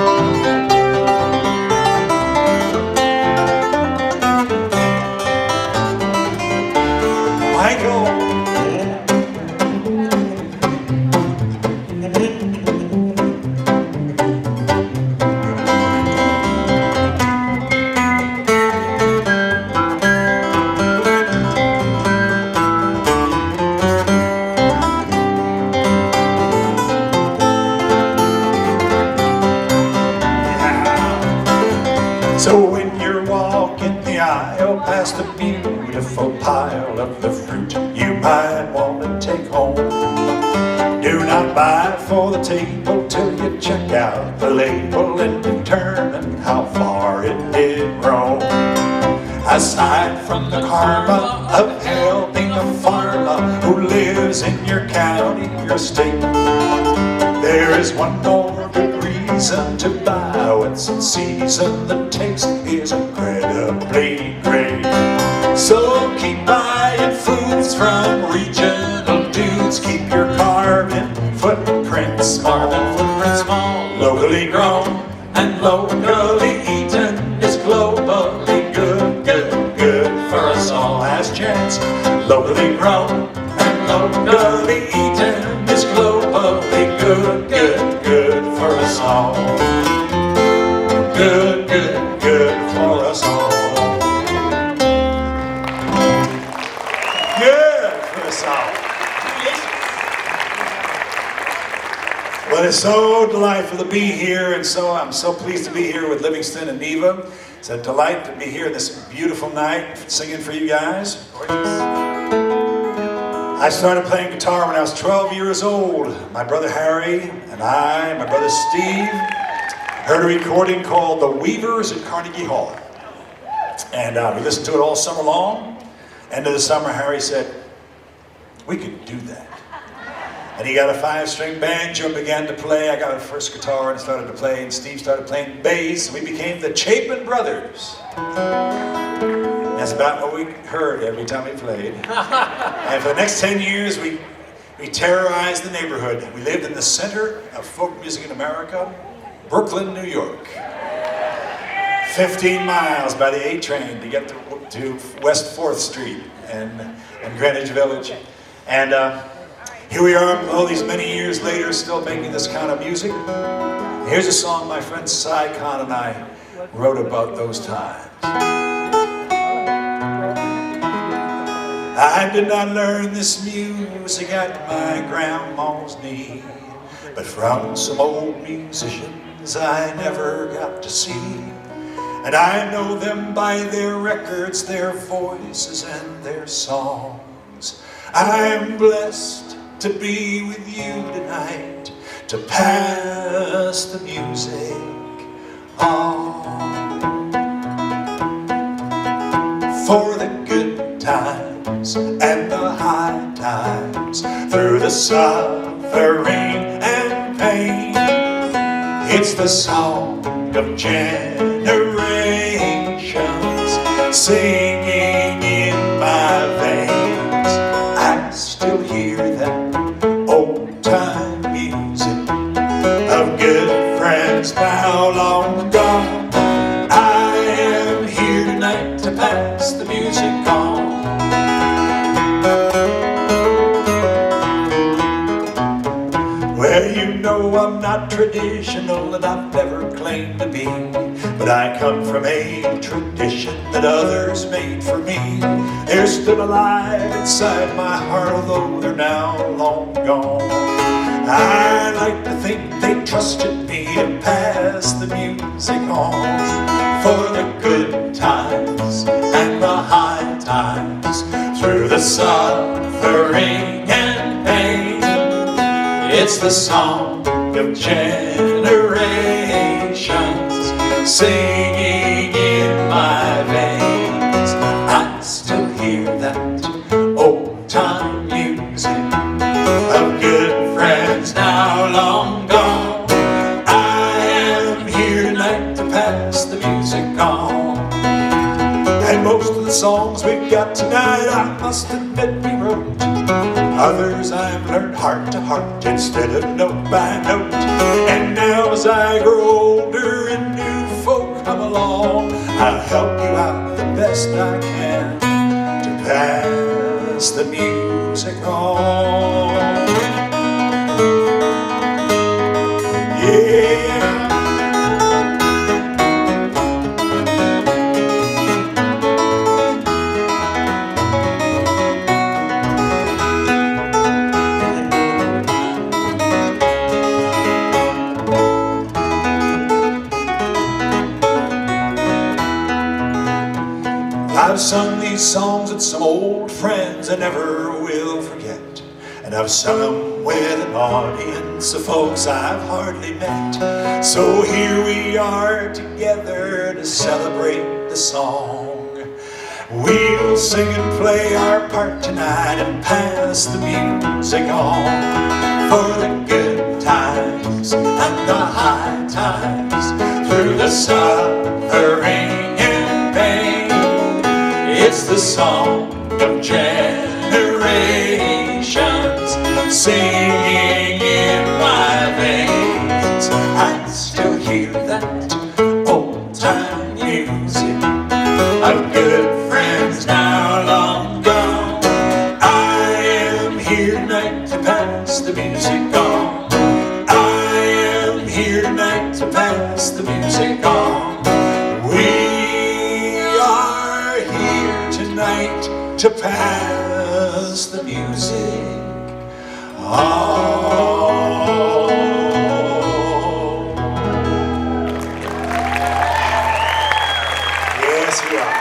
So when you're walking the aisle past a beautiful pile of the fruit you might want to take home, do not buy for the table till you check out the label and determine how far it did roam. Aside from the karma of helping a farmer who lives in your county or state, there is one more good reason to buy what's in season. The taste is incredibly great. So keep buying foods from regional dudes. Keep your carbon footprint small. Locally grown and locally eaten is globally good for us all. Last chance. Locally grown and locally eaten is globally good for us all. Good for us all. Good for us all. Well, it's so delightful to be here, and so I'm so pleased to be here with Livingston and Neva. It's a delight to be here this beautiful night singing for you guys. I started playing guitar when I was 12 years old. My brother Harry and I, my brother Steve, heard a recording called The Weavers at Carnegie Hall. And we listened to it all summer long. End of the summer, Harry said, we could do that. And he got a 5-string banjo and began to play. I got a first guitar and started to play, and Steve started playing bass. We became the Chapin brothers. That's about what we heard every time we played. And for the next 10 years, we terrorized the neighborhood. We lived in the center of folk music in America, Brooklyn, New York. 15 miles by the A train to get to West 4th Street and Greenwich Village. And here we are all these many years later still making this kind of music. Here's a song my friend Cy Khan and I wrote about those times. I did not learn this music at my grandma's knee, but from some old musicians I never got to see. And I know them by their records, their voices, and their songs. I'm blessed to be with you tonight, to pass the music on. For the good times and the high times, through the suffering and pain, it's the song of generations singing in my veins. I still hear that old time music of good friends now long gone. I am here tonight to pass the music on. Well, you know I'm not traditional and I've never claimed to be, but I come from a tradition that others made for me. They're still alive inside my heart, although they're now long gone. I like to think they trusted me to pass the music on. For the good times and the high times, through the suffering and pain, it's the song of generations singing in my veins. I still hear that old time music of good friends now long gone. I am here tonight to pass the music on. And most of the songs we've got tonight, I must admit we wrote. Others I've learned heart to heart instead of note by note. And now as I grow older and new folk come along, I'll help you out the best I can to pass the music on. Yeah. I've sung these songs with some old friends I never will forget, and I've sung them with an audience of folks I've hardly met. So here we are together to celebrate the song. We'll sing and play our part tonight and pass the music on. For the good times and the high times, through the suffering and pain, it's the song of generations singing in my veins. I still hear that old time music of good friends now long gone. I am here tonight to pass the music on. I am here tonight to pass the music on. To pass the music on. Yes, we are.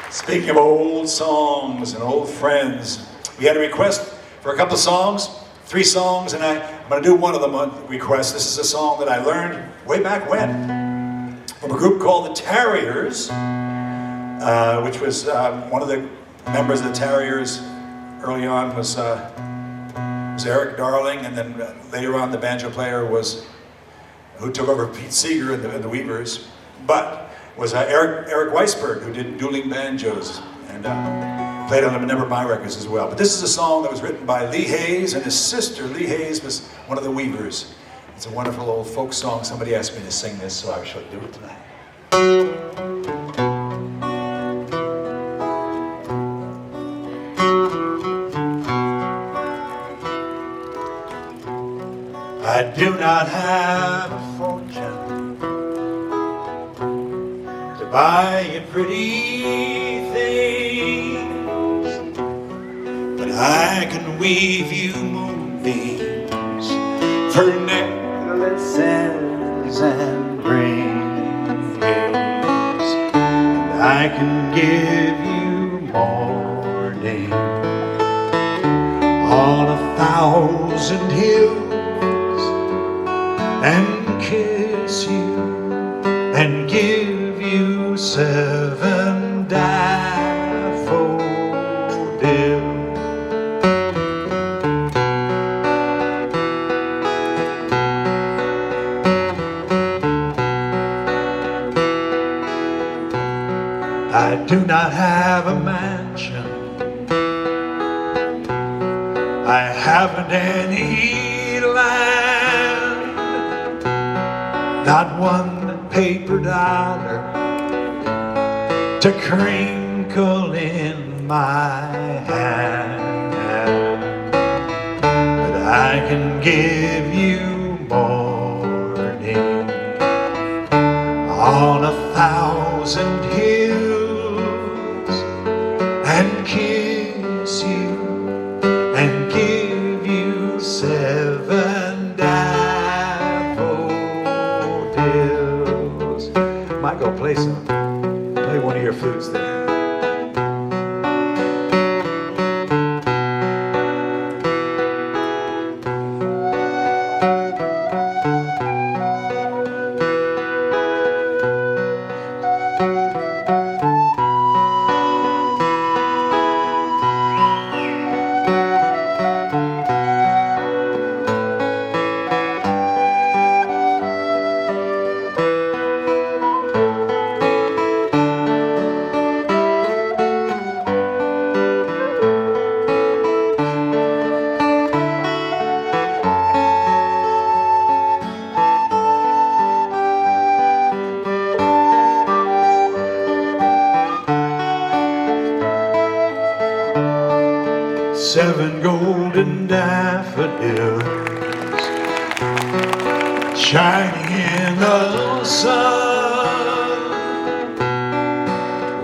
Speaking of old songs and old friends, we had a request for a couple of songs, 3 songs, and I'm going to do one of them on request. This is a song that I learned way back when, from a group called the Tarriers, which was one of the members of the Tarriers early on was Eric Darling, and then later on the banjo player was, who took over Pete Seeger and the Weavers, but was Eric Weisberg, who did dueling banjos and played on a number of my records as well. But this is a song that was written by Lee Hayes, and his sister Lee Hayes was one of the Weavers. It's a wonderful old folk song. Somebody asked me to sing this, so I shall do it tonight. I do not have a fortune to buying pretty things, but I can weave you moonbeams for necklaces and rings, and I can give you morning on 1,000 hills, and kiss you and give you 7 daffodils. I do not have a mansion, I haven't any land, not one paper dollar to crinkle in my hand, but I can give you morning on 1,000 hills, and kiss you and give you 7 daffodils. Might go play one of your flutes there. Seven golden daffodils shining in the sun,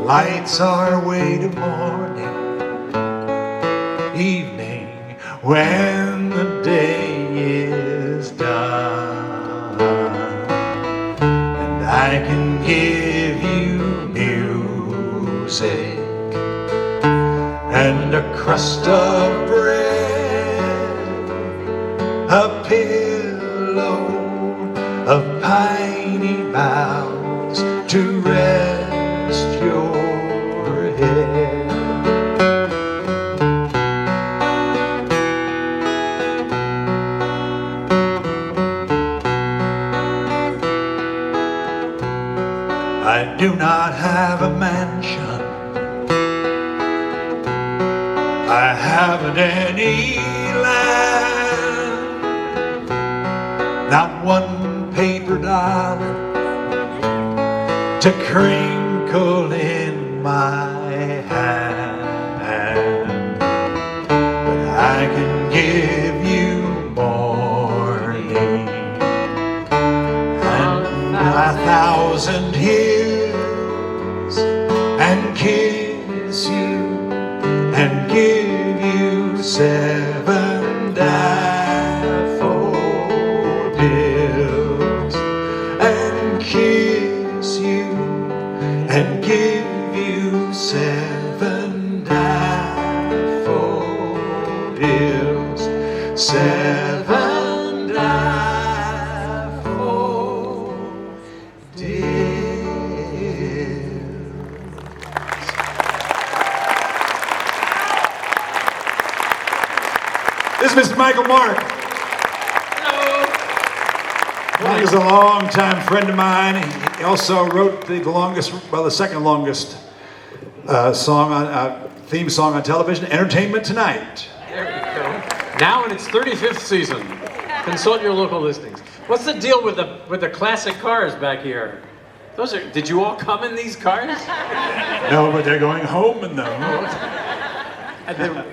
lights our way to morning, evening when the day is done, and I can give you music and a crust of bread, a pillow of piney boughs to rest your head. I do not have a mansion, I haven't any land, not one paper dollar to crinkle in my hand, but I can give you morning and 1,000 hills, and kiss you and give you 7 daffodils, and kiss you and give you 7 daffodils, 7 daffodils. This is Mr. Michael Mark. Hello. Mike is a long-time friend of mine. He also wrote the second longest theme song on television, Entertainment Tonight. There we go. Now in its 35th season. Consult your local listings. What's the deal with the classic cars back here? Did you all come in these cars? No, but they're going home in them.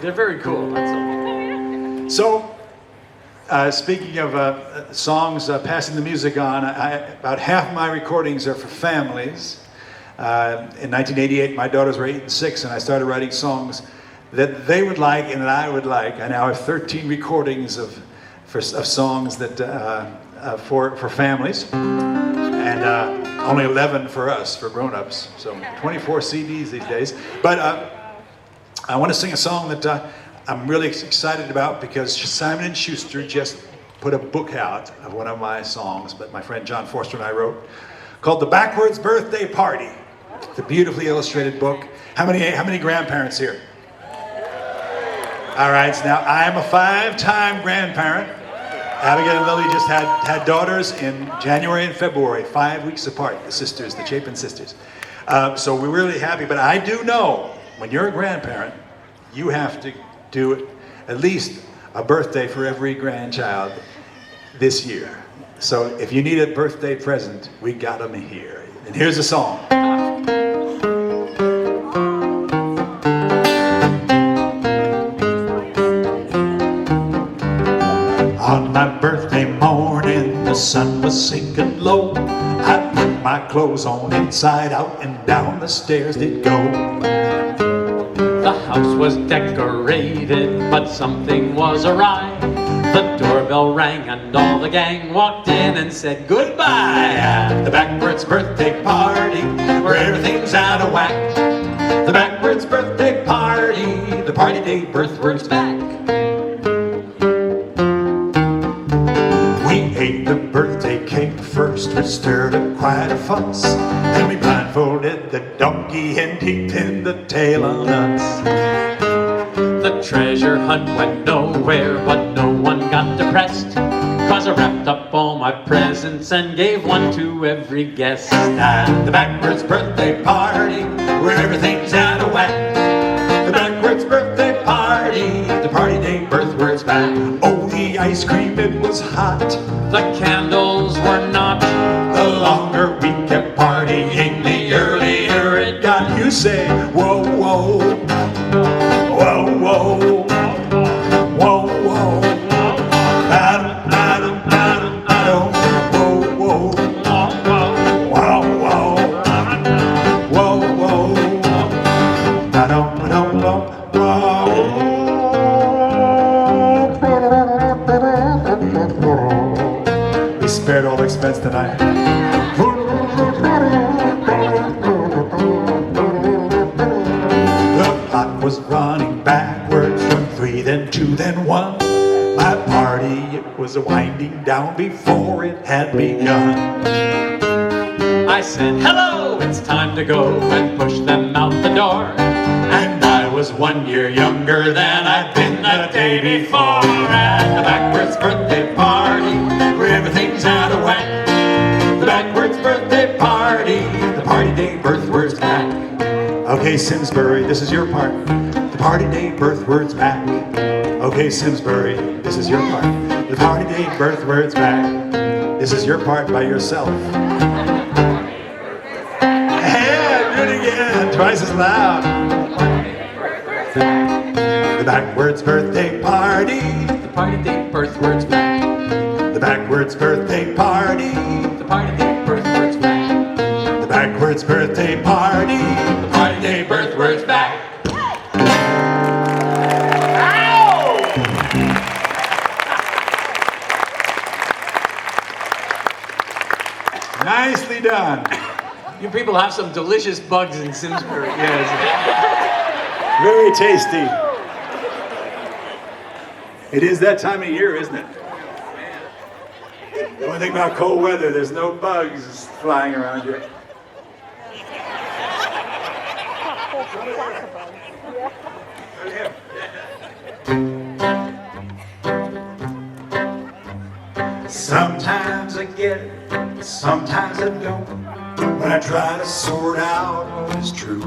They're very cool, that's all. So, speaking of songs, passing the music on, about half of my recordings are for families, In 1988, my daughters were 8 and 6, and I started writing songs that they would like and that I would like. I now have 13 recordings of songs that for families, and only 11 for us, for grown-ups. So 24 CDs these days. But I want to sing a song that I'm really excited about because Simon & Schuster just put a book out of one of my songs that my friend John Forster and I wrote, called The Backwards Birthday Party. It's a beautifully illustrated book. How many grandparents here? All right, so now I'm a 5-time grandparent. Abigail and Lily just had daughters in January and February, 5 weeks apart, the sisters, the Chapin sisters. So we're really happy, but I do know when you're a grandparent, you have to do at least a birthday for every grandchild this year. So if you need a birthday present, we got them here. And here's a song. On my birthday morning, the sun was sinking low. I put my clothes on inside out and down the stairs did go. The house was decorated, but something was awry. The doorbell rang and all the gang walked in and said goodbye. At the backwards birthday party, where everything's out of whack. The backwards birthday party, the party day birthwords back. We ate the birthday cake first, which stirred up quite a fuss. Then we blindfolded the donkey and he pinned the tail on us. The treasure hunt went nowhere, but no one got depressed, 'cause I wrapped up all my presents and gave one to every guest. At the backwards birthday party, where everything's out of whack. The backwards birthday party, the party day birthwords back. Oh, the ice cream, it was hot. The candles were not. The longer we kept partying, the earlier it got. You say, whoa, whoa, whoa, whoa, whoa, whoa, Adam, Adam, Adam, Adam, whoa, whoa, wow, wow, whoa, whoa, Adam, Adam, wow. We spared all expense tonight. The clock was running backwards from 3, then 2, then 1. My party, it was winding down before it had begun. I said, hello, it's time to go, and push them out the door. And I was 1 year younger than I'd been the day before. At the backwards birthday party, where everything's out of whack. The backwards birthday party, the party day birthwords back. Okay, Simsbury, this is your part. The party day birthwords back. Okay, Simsbury, this is your part. The party day birthwords back. This is your part by yourself. And do it again, twice as loud. The backwards birthday party. The party day birthwords back. The backwards birthday party. The party day birthwords back. The backwards birthday party. The party day birthwords back. Nicely done. You people have some delicious bugs in Simsbury. Yes. Very tasty. It is that time of year, isn't it? The only thing about cold weather, there's no bugs flying around here. Sometimes I get it, sometimes I don't. When I try to sort out what is true.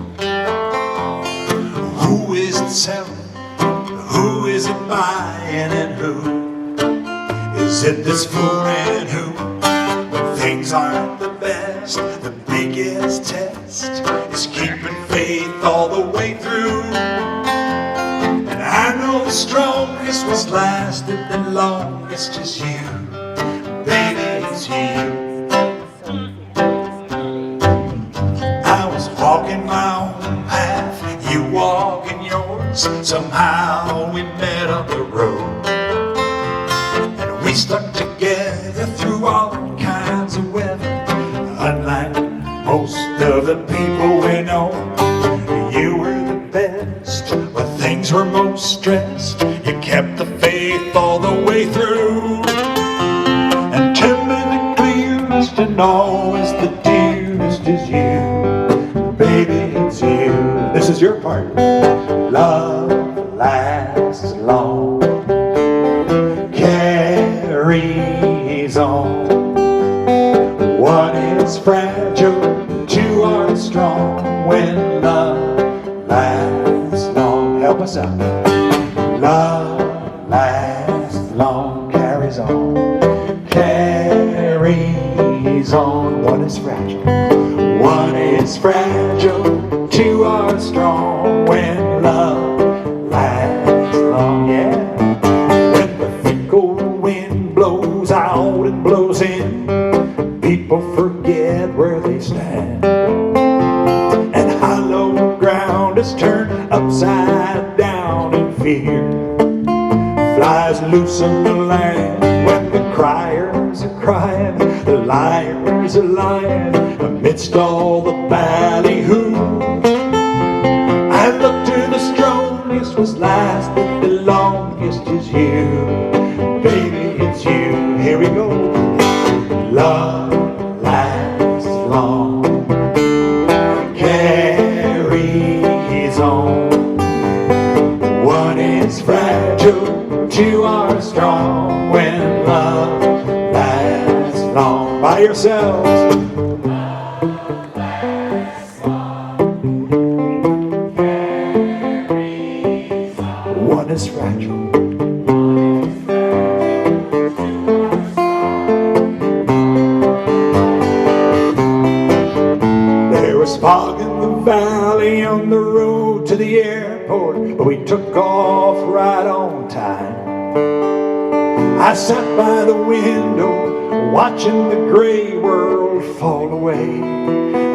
Who is it selling? Who is it buying? And who is it that's fooling who? When things aren't the best, the biggest test is keeping faith all the way through. And I know the strongest was lasted the longest is you. Baby, it's you. I was in my own path, you walk in yours. Somehow we met on the road, and we stuck together through all kinds of weather. Unlike most of the people we know, you were the best when things were most stressed. You kept the faith all the way through, and to me the clearest and always the dearest is you. Baby, it's you. This is your part. Love lasts long, carries on. What is fragile to our strong when love lasts long. Help us out. Love lasts long, carries on, carries on. What is fragile? What is fragile to our strong when love lasts long? Yeah. When the fickle wind blows out and blows in, people forget where they stand, and hollow ground is turned upside down, and fear flies loose on the land. When the criers are crying, the liars are lying, amidst all the ballyhoo, I look to the strongest was last, but the longest is you. Baby, it's you. Here we go. Love lasts long, carries on. What is fragile to our strong when love lasts long? By yourselves. What is fragile? Fog in the valley on the road to the airport, but we took off right on time. I sat by the window watching the gray world fall away.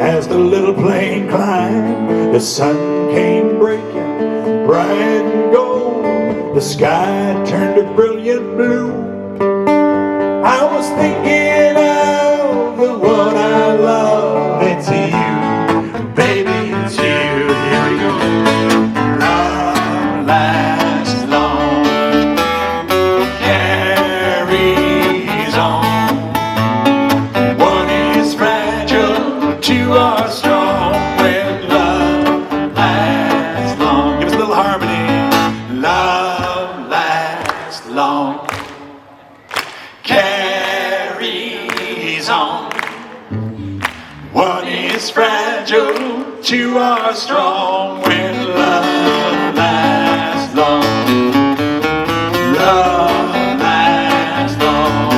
As the little plane climbed, the sun came breaking bright and gold. The sky turned a brilliant blue. I was thinking of the one I love. It's you. Baby, it's you. Here we go. Love lasts long, carries on. What is fragile to our strong when love lasts long? Give us a little harmony. Love lasts long, carries on. What is fragile to our strong when love lasts long? Love lasts long,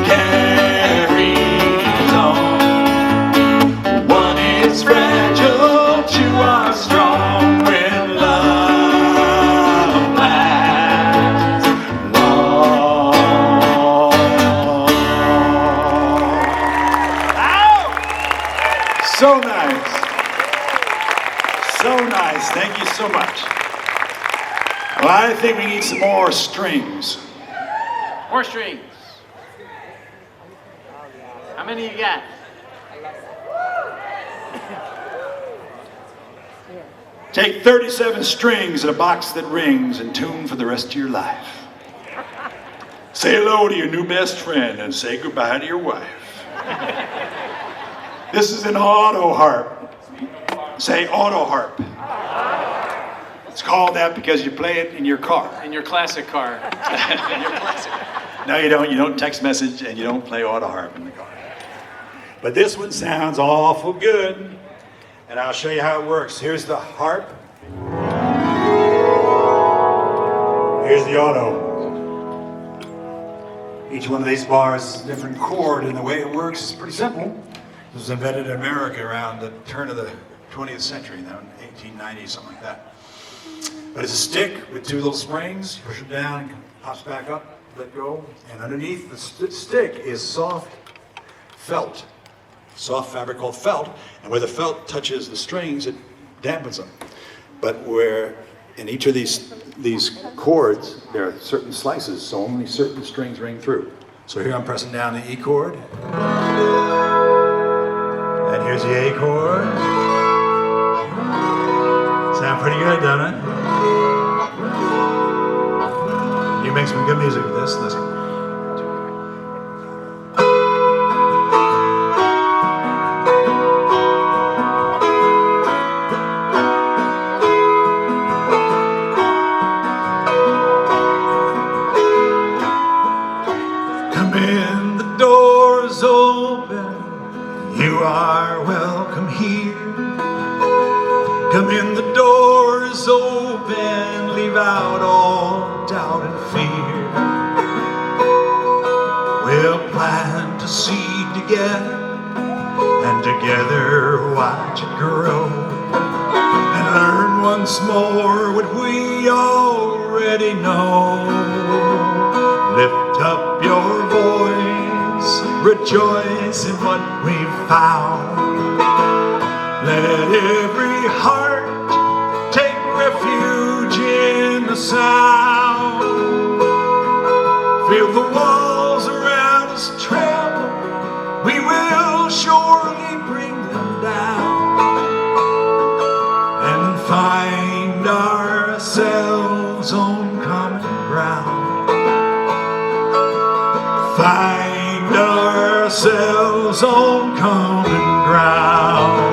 carries on. What is fragile to our strong when love lasts long? So nice. So nice. Thank you so much. Well, I think we need some more strings. More strings. How many you got? Take 37 strings in a box that rings and tune for the rest of your life. Say hello to your new best friend and say goodbye to your wife. This is an auto harp. Say auto harp. It's called that because you play it in your car. In your classic car. In your classic. No, you don't. You don't text message and you don't play auto harp in the car. But this one sounds awful good. And I'll show you how it works. Here's the harp. Here's the auto. Each one of these bars is a different chord, and the way it works is pretty simple. It was invented in America around the turn of the 20th century, now in 1890, something like that. But it's a stick with two little springs. Push it down, it pops back up, let go. And underneath the stick is soft felt. soft fabric called felt, and where the felt touches the strings, it dampens them. But where in each of these chords, there are certain slices, so only certain strings ring through. So here I'm pressing down the E chord, and here's the A chord. Sound pretty good, doesn't it? You make some good music with this. Listen. Come in, the door's open. You are welcome here. Come in, the door is open, leave out all doubt and fear. We'll plant a seed together, and together watch it grow, and learn once more what we already know. Lift up your voice, rejoice in what we've found. Let every heart take refuge in the sound. Feel the walls around us tremble, we will surely bring them down, and find ourselves on common ground. Find ourselves on common ground.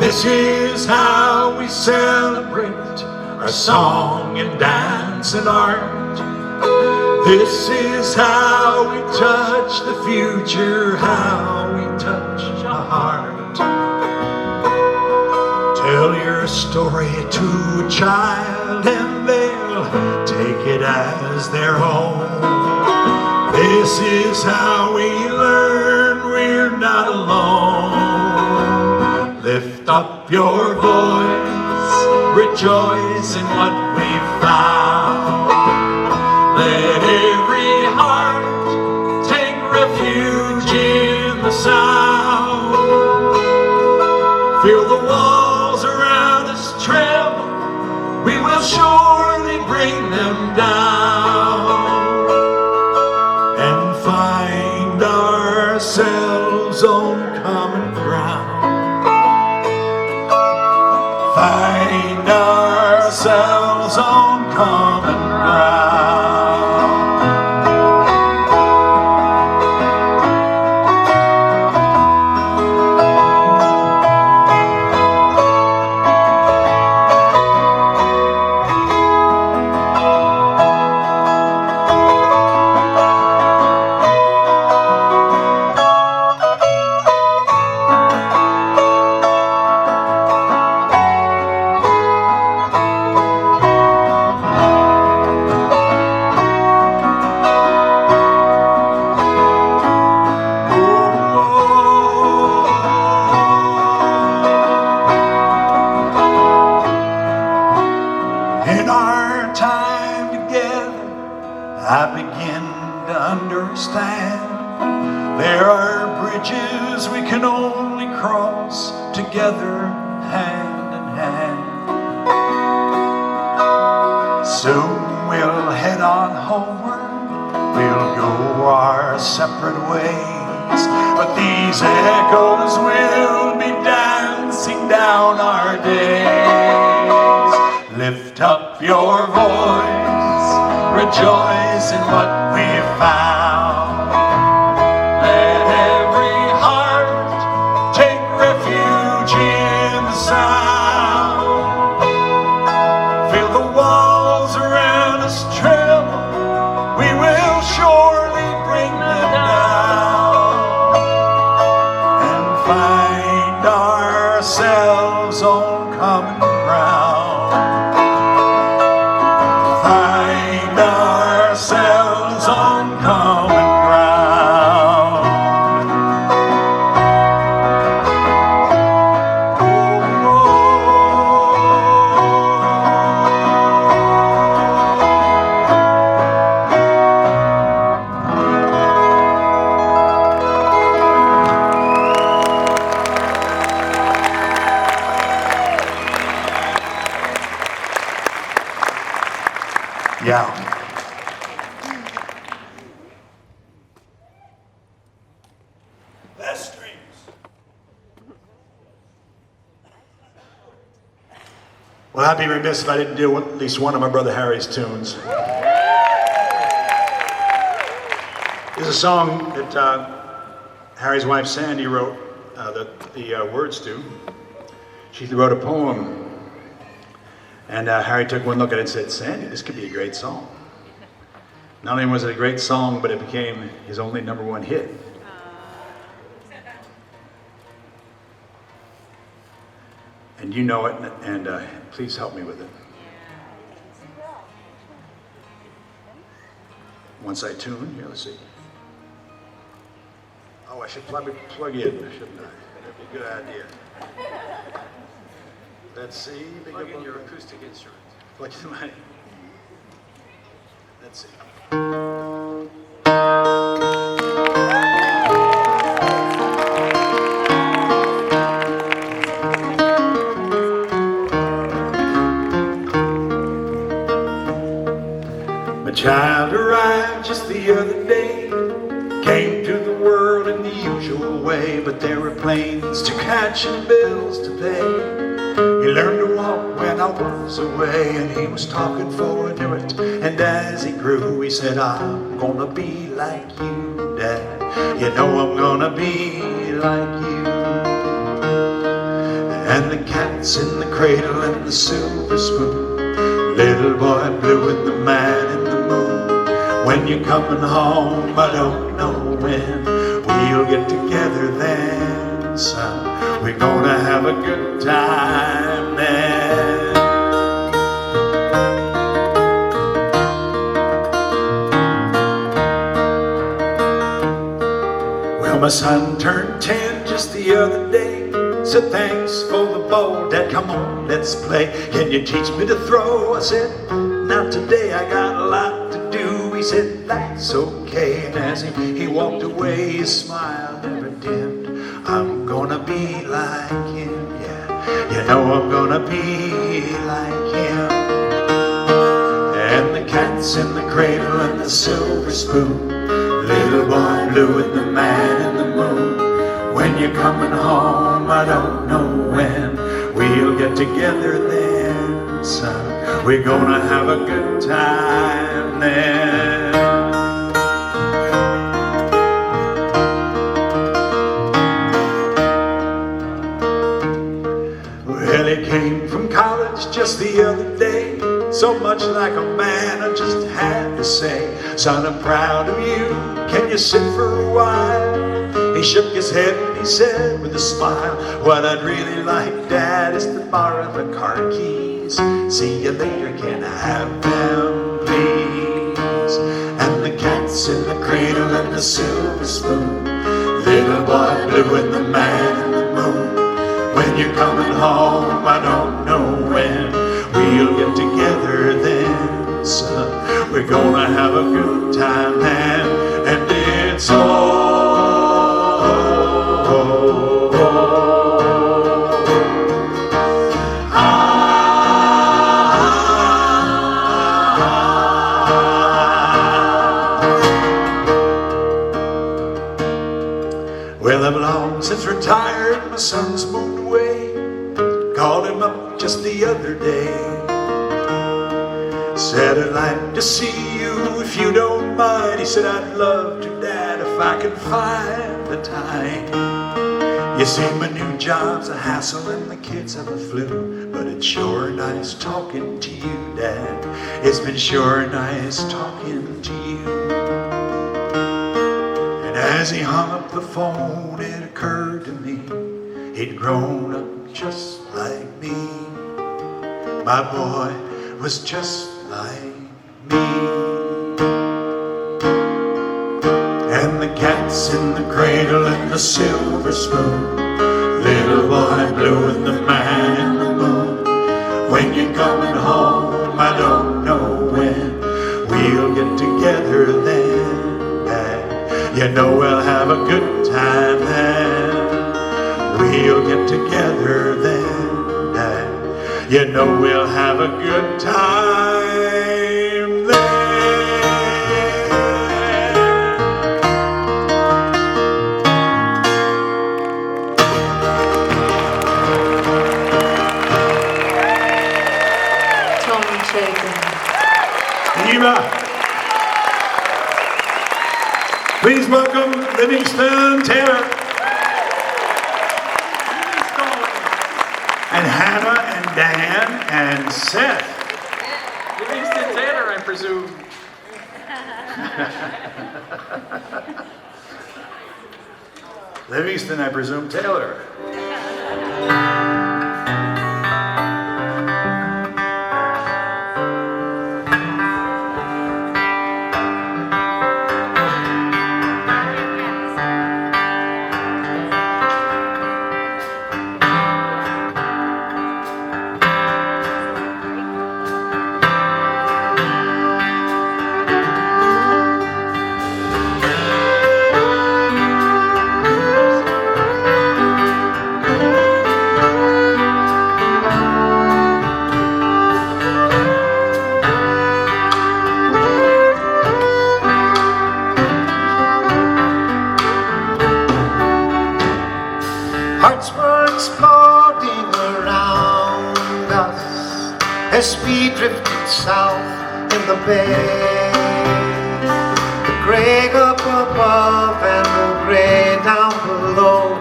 This is how we celebrate our song and dance and art. This is how we touch the future, how we touch a heart. Tell your story to a child and they'll take it as their own. This is how we learn we're not alone. Lift up your voice, rejoice in what we've found. Let every heart take refuge in the sound. Feel the walls around us tremble, we will surely bring them down, and find ourselves on common ground. Find ourselves on common ground. In our time together, I begin to understand there are bridges we can only cross together, hand in hand. Soon we'll head on homeward, we'll go our separate ways, but these echoes will be dancing down our days. Lift up your voice, rejoice in what we've found. Let every heart take refuge in the sound. Feel the walls around us tremble, we will surely bring them down, and find ourselves on common ground. Find ourselves on common ground. Oh, Yeah. Best dreams. Well, I'd be remiss if I didn't do at least one of my brother Harry's tunes. There's a song that Harry's wife Sandy wrote the words to. She wrote a poem, and Harry took one look at it and said, "Sandy, this could be a great song." Not only was it a great song, but it became his only #1 hit. And you know it, and please help me with it. Once I tune, here, let's see. Oh, I should probably plug in, shouldn't I? That'd be a good idea. Let's see. Plug in your acoustic instrument. Plug in my. Let's see. My child arrived just the other day, came to the world in the usual way, but there were planes to catch and bills to pay. He learned to walk when I was away, and he was talking for I knew it. And as he grew, he said, "I'm gonna be like you, Dad. You know I'm gonna be like you." And the cat's in the cradle and the silver spoon, little boy blue and the man in the moon. When you're coming home, I don't know when. We'll get together then, son. We're gonna have a good time then. Well, my son turned 10 just the other day. Said, "Thanks for the ball, Dad, come on, let's play. Can you teach me to throw?" I said, "Not today, I got a lot to do." He said, "That's okay." And as he walked away, his smile never dimmed. I'm gonna be like him, yeah. You know I'm gonna be like him. And the cat's in the cradle and the silver spoon, little boy blue and the man in the moon. When you're coming home, I don't know when. We'll get together then, son. We're gonna have a good time then. Well, he came from college just the other day, so much like a man, I just had to say, "Son, I'm proud of you. Can you sit for a while?" He shook his head and he said with a smile, "What I'd really like, Dad, is to borrow the car keys. See you later, can I have them, please?" And the cat's in the cradle and the silver spoon, little boy blue and the man in the moon. When you're coming home, I don't know when. We'll get together then, son. We're gonna have a good time then, and it's all. Well, I've long since retired, my son's moved away. Called him up just the other day. Said, "I'd like to see you if you don't mind." He said, "I'd love to, Dad, if I could find the time." You see, my new job's a hassle and the kids have a flu, but it's sure nice talking to you, Dad. It's been sure nice talking to you. And as he hung up the phone, it occurred to me, he'd grown up just like me. My boy was just like me. And the cat's in the cradle and the silver spoon, little boy blue and the man in the moon. When you're coming home, I don't know when. We'll get together then, Dad. You know we'll have a good time then. We'll get together then, Dad. You know we'll have a good time then. shaking. Eva. Please welcome Livingston Taylor. And Hannah and Dan and Seth. Livingston Taylor, I presume. Livingston, I presume, Taylor. Hearts were exploding around us as we drifted south in the bay. The gray up above and the gray down below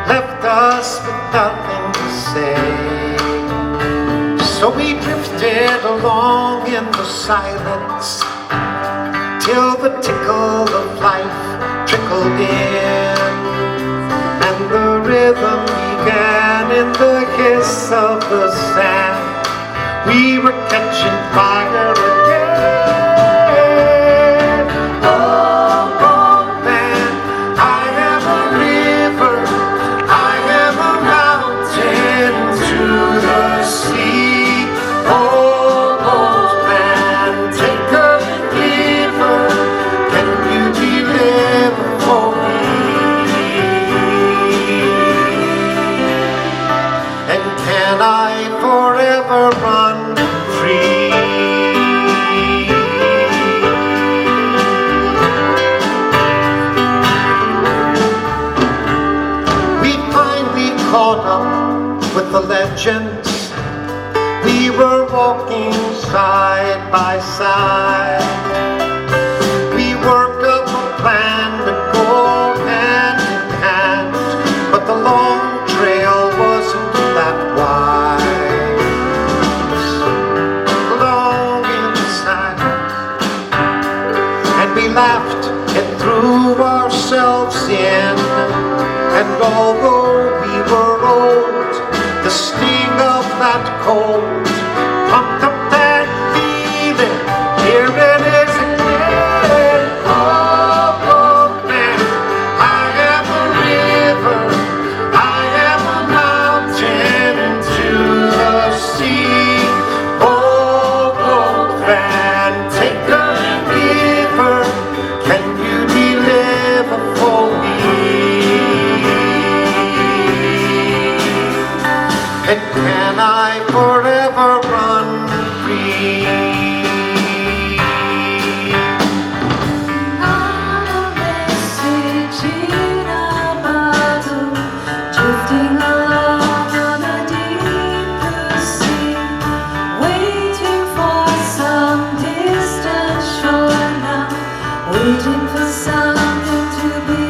left us with nothing to say. So we drifted along in the silence till the tickle of life trickled in. The rhythm began in the hiss of the sand. We were catching fire again. Oh, oh man, I am a river, I am a mountain to the sea. Oh, oh man, take her and leave her. Can you deliver for me? Can I forever run free? We finally caught up with the legends. We were walking side by side. We worked up a plan to go hand in hand, but the long trail wasn't that wide. Long inside, and we laughed and threw ourselves in. And although we were old, the sting of that cold pumped up that feeling. Here it is again. Oh, oh man, I am a river, I am a mountain to the sea. Oh, oh man, take her and give her. Can you deliver for me? And can I forever run free? I'm a message in a bottle, drifting along on a deeper sea, waiting for some distant shore now, waiting for something to be.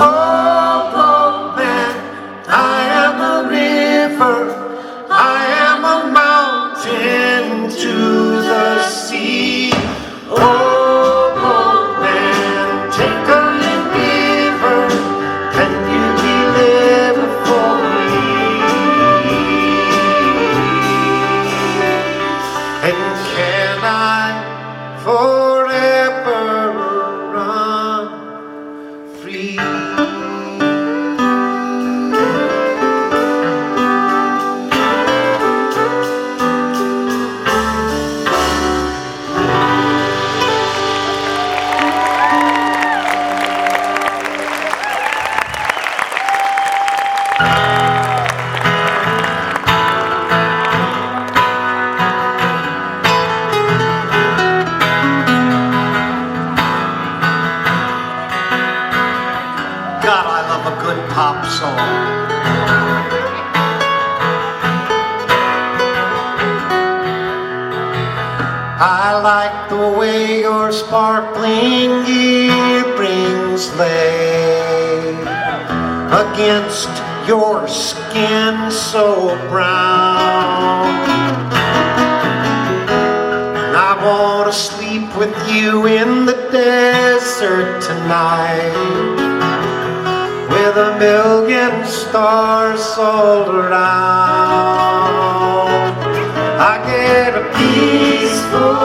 Oh, oh man, I am a river, I am a mountain to the sea. Oh, oh man, take her and give her. Can you deliver for me? And can I forever run free? God, I love a good pop song. I like the way your sparkling earrings lay against your skin so brown. And I want to sleep with you in the desert tonight, with a million stars all around. I get a peaceful,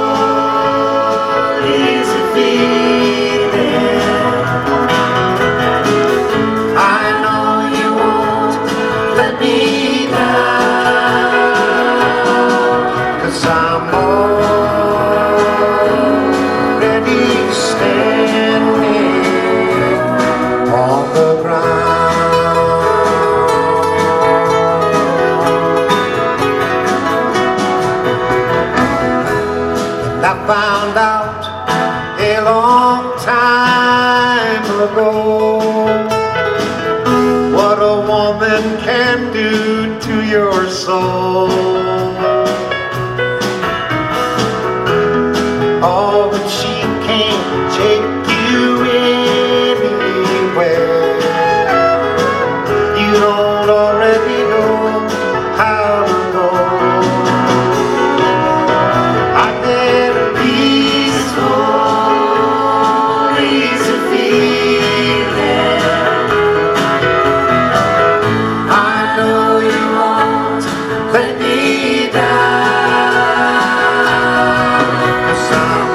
easy feeling. I know you won't let me down, 'cause I'm already standing on the ground. I found out a long time ago what a woman can do to your soul. Oh, but she can't take you anywhere. You don't already know how to go. I get a peaceful, easy feeling. I know you won't let me down, 'cause I'm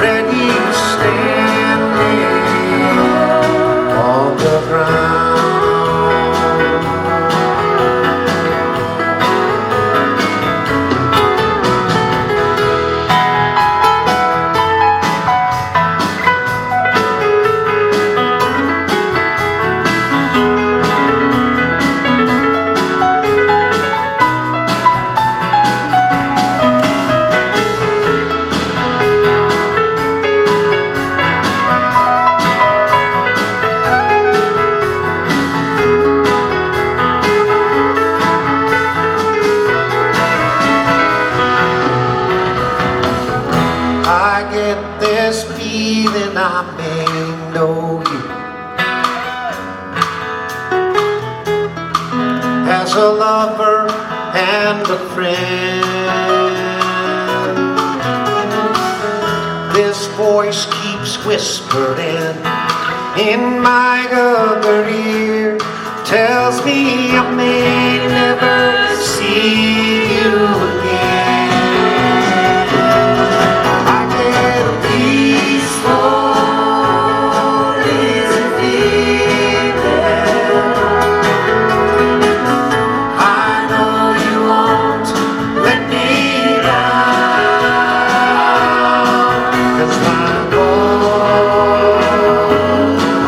already standing on the ground. I get this feeling I may know you as a lover and a friend. This voice keeps whispering in my other ear, tells me I may never see you again. I get a peaceful, easy feeling. I know you won't let me down, 'cause I'm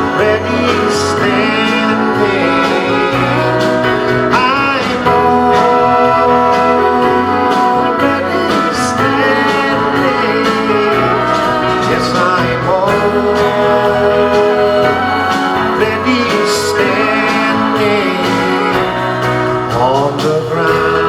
already standing. I'm already standing. Yes, I'm already standing on the ground.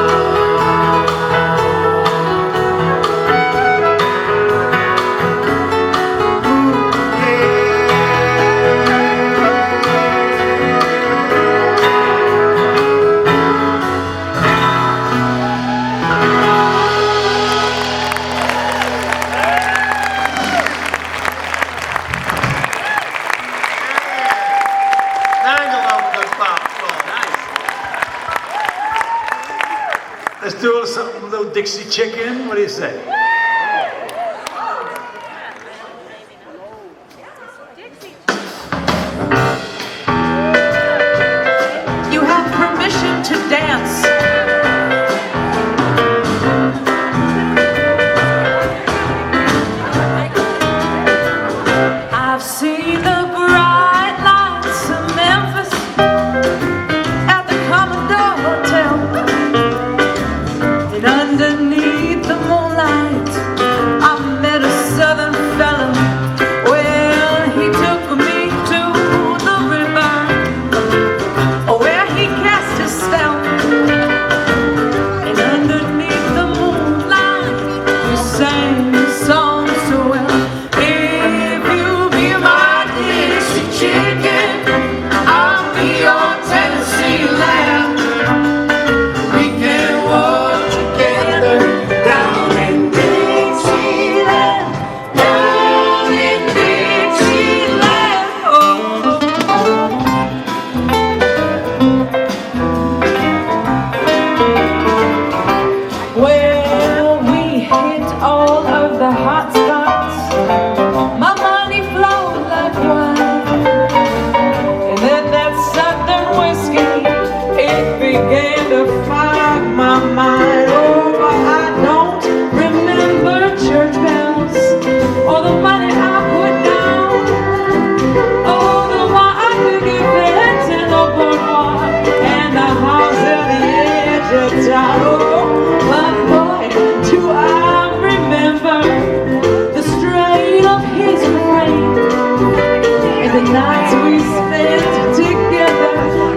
Let's do a little Dixie Chicken. What do you say? You have permission to dance. I've seen the bright lights of Memphis at the Commodore Hotel, and underneath the moonlight nights we spent together,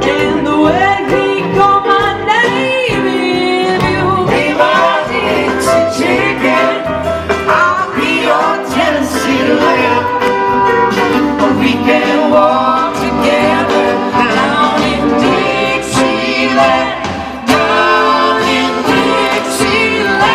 and the way he called my name. If you be my Dixie chicken, I'll be your Tennessee lamb. We can walk together down in Dixieland, down in Dixieland.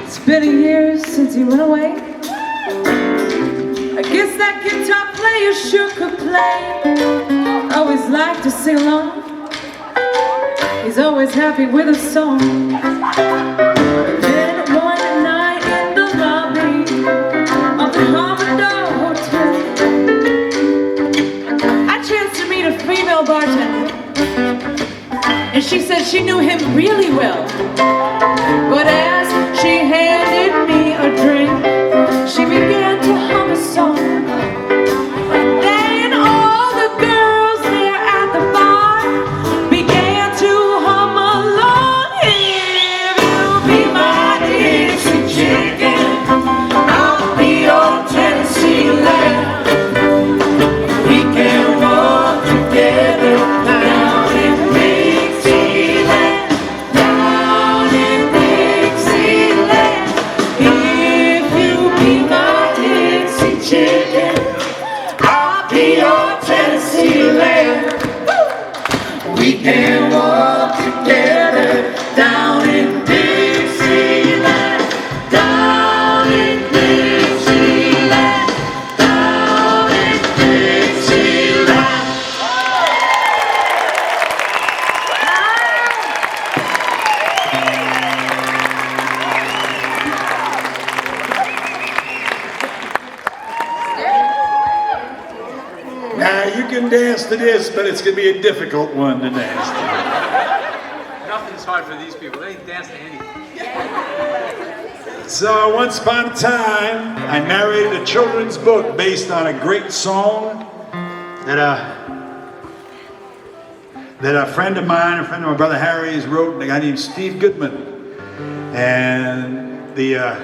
It's been a year since he went away. I guess that guitar player sure could play. Always liked to sing along. He's always happy with a song. Then one night in the lobby of the Commodore Hotel, I chanced to meet a female bartender, and she said she knew him really well. But as she handed me a drink, she began to hum a song. Then all the girls there at the bar began to hum along. If you be my Dixie chicken, I'll be your Tennessee lamb. We can walk together down in Dixieland, down in Dixieland. If you be my Dixie chicken, I'll be your Tennessee lamb. We can walk together down in Dixieland, down in Dixieland, down in Dixieland. Now you can dance to this, but it's going to be a difficult one to dance to. Nothing's hard for these people. They dance to anything. So once upon a time, I narrated a children's book based on a great song that a friend of mine, a friend of my brother Harry's, wrote, a guy named Steve Goodman. And the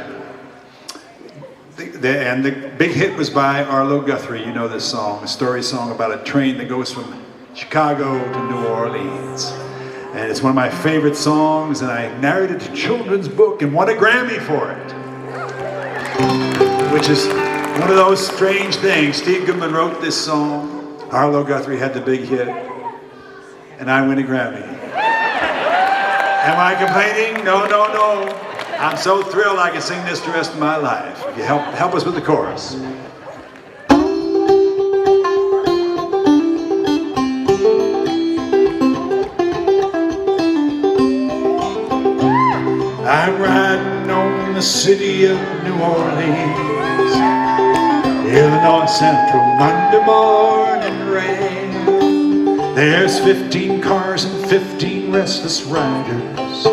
big hit was by Arlo Guthrie. You know this song, a story song about a train that goes from Chicago to New Orleans. And it's one of my favorite songs, and I narrated a children's book and won a Grammy for it. Which is one of those strange things. Steve Goodman wrote this song, Arlo Guthrie had the big hit, and I win a Grammy. Am I complaining? No, no, no. I'm so thrilled I can sing this the rest of my life. If you help us with the chorus. I'm riding on the city of New Orleans, Illinois Central, Monday morning rain. There's 15 cars and 15 restless riders,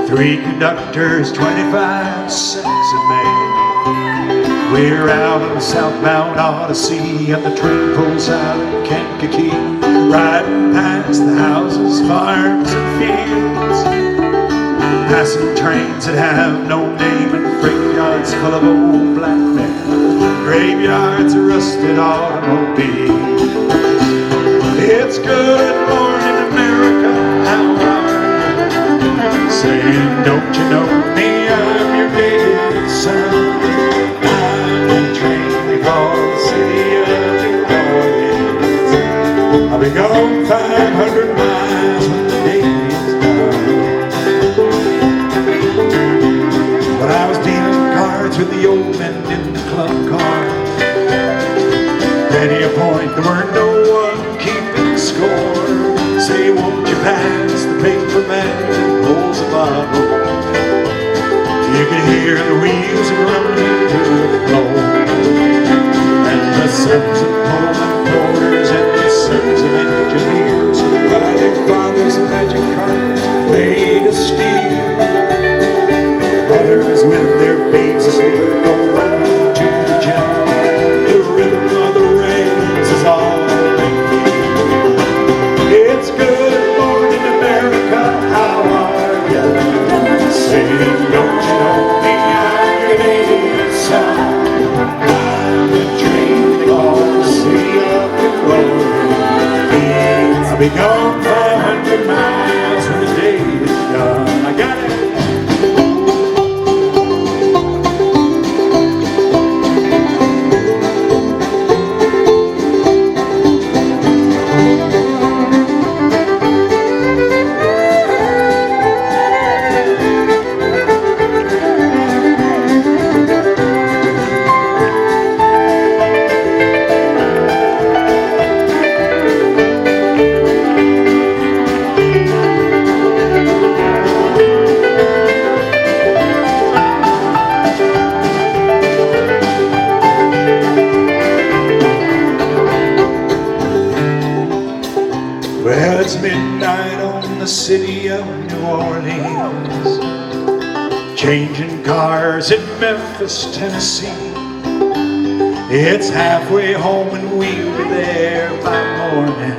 3 conductors, 25 cents a man. We're out on the southbound Odyssey, and the train pulls out of Kankakee, riding past the houses, farms, and fields, passing trains that have no name, and freight yards full of old black men, graveyards of rusted automobiles. It's good morning, America, how are you? Saying, don't you know me, I'm your native son. I'm a train called the city of New Orleans. I'll be gone 500 miles when the day is done. When I was dealing cards with the old men in the club car, many a point there were no one keeping score. Say, won't you pass the paper man that pulls a bottle? You can hear the wheels rumbling to the floor. And the sons of Pullman porters and the sons of engineers by their father's magic carpet made of steel. Mothers with their babes asleep go running to the gym. The rhythm of the rains is all they need. It's good morning, America, how are you? Saying, don't you know me, I'm your native son. I'm the train they call the city of New Orleans. I'll be gone 500 miles when the day is done. I got it. Well, it's midnight on the city of New Orleans, changing cars in Memphis, Tennessee. It's halfway home and we'll be there by morning.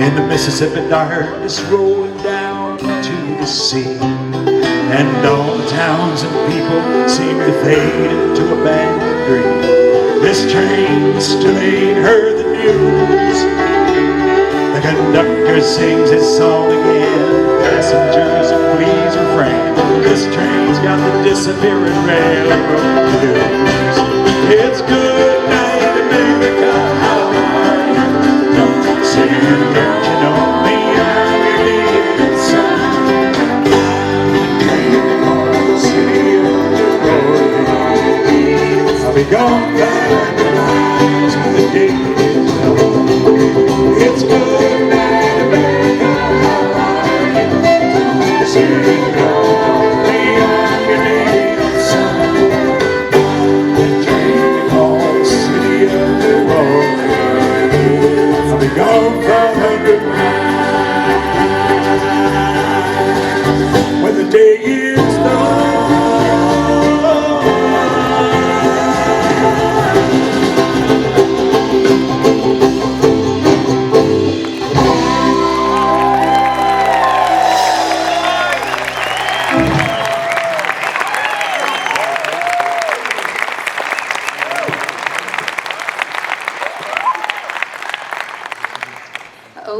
In the Mississippi darkness rolling down to the sea. And all the towns and people seem to fade into a bad dream. This train still ain't heard the news. The conductor sings his song again. Passengers, please refrain. This train's got the disappearing railroad blues. It's good night, America, how are you? Saying, don't you know me, I'm your native son. I'm the train for the city of New Orleans. I'll be gone 500 miles when the day is done. It's good night, America, how are you? Saying, don't you know me, I'm your native son. The train they call the city of New Orleans. I'll be gone 500 miles when the day is done.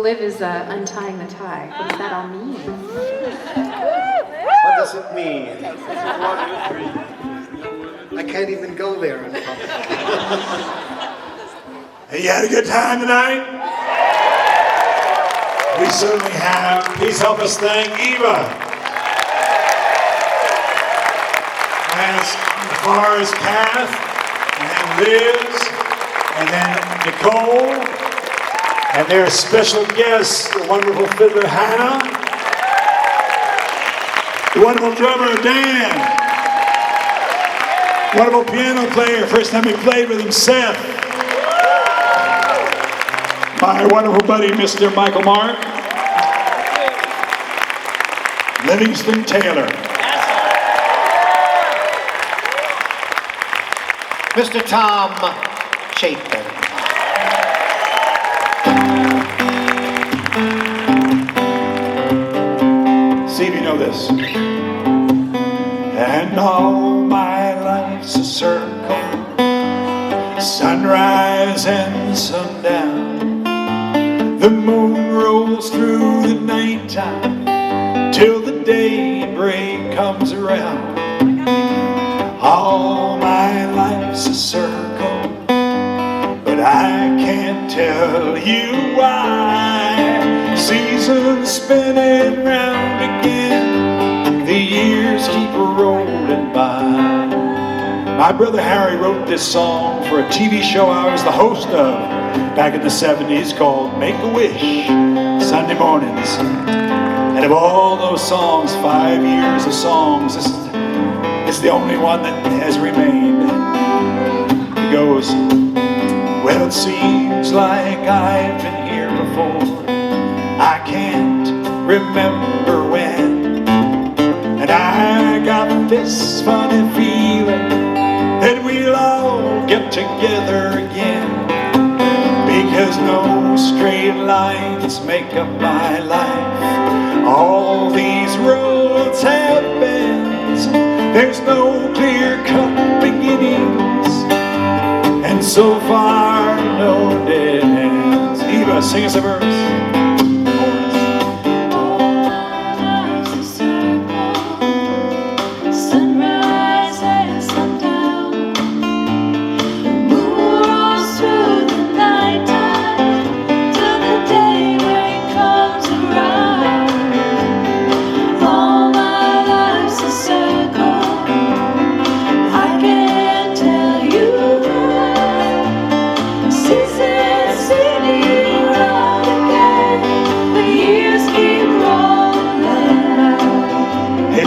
Liv is untying the tie. What does that all mean? What does it mean? I can't even go there in public. Hey, you had a good time tonight? We certainly have. Please help us thank Eva. As far as Kath, and Liz, and then Nicole, and their special guest, the wonderful fiddler Hannah, the wonderful drummer Dan, wonderful piano player, first time he played with him, Seth, my wonderful buddy, Mr. Michael Mark, Livingston Taylor. Mr. Tom Chapin. See if you know this. And all my life's a circle, sunrise and sundown. The moon rolls through the nighttime till the daybreak comes around. All my life's a circle, but I can't tell you why. Seasons spinning round again, the years keep rolling by. My brother Harry wrote this song for a TV show I was the host of back in the 70s called Make-A-Wish, Sunday mornings. And of all those songs, 5 years of songs, this is the only one that has remained. It goes, well, it seems like I've been here before. I can't remember when. And I got this funny feeling that we'll all get together again. Because no straight lines make up my life. All these roads have bends. There's no clear-cut beginnings, and so far no dead ends. Eva, sing us a verse.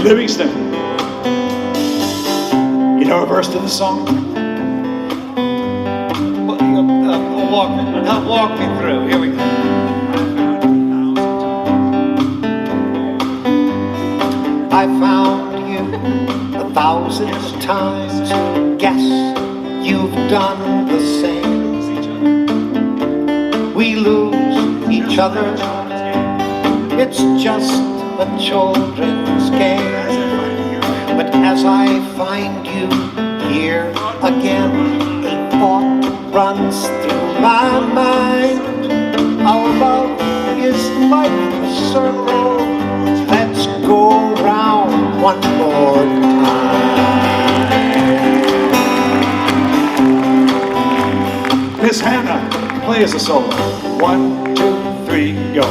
Livingston, you know a verse to the song? Walk me through. Here we go. I found you 1,000 times. Guess you've done the same. We lose each other. It's just a children's game. But as I find you here again, a thought runs through my mind. Our love is like a circle. Let's go round one more time. Miss Hannah, play us a solo. 1, 2, 3, go.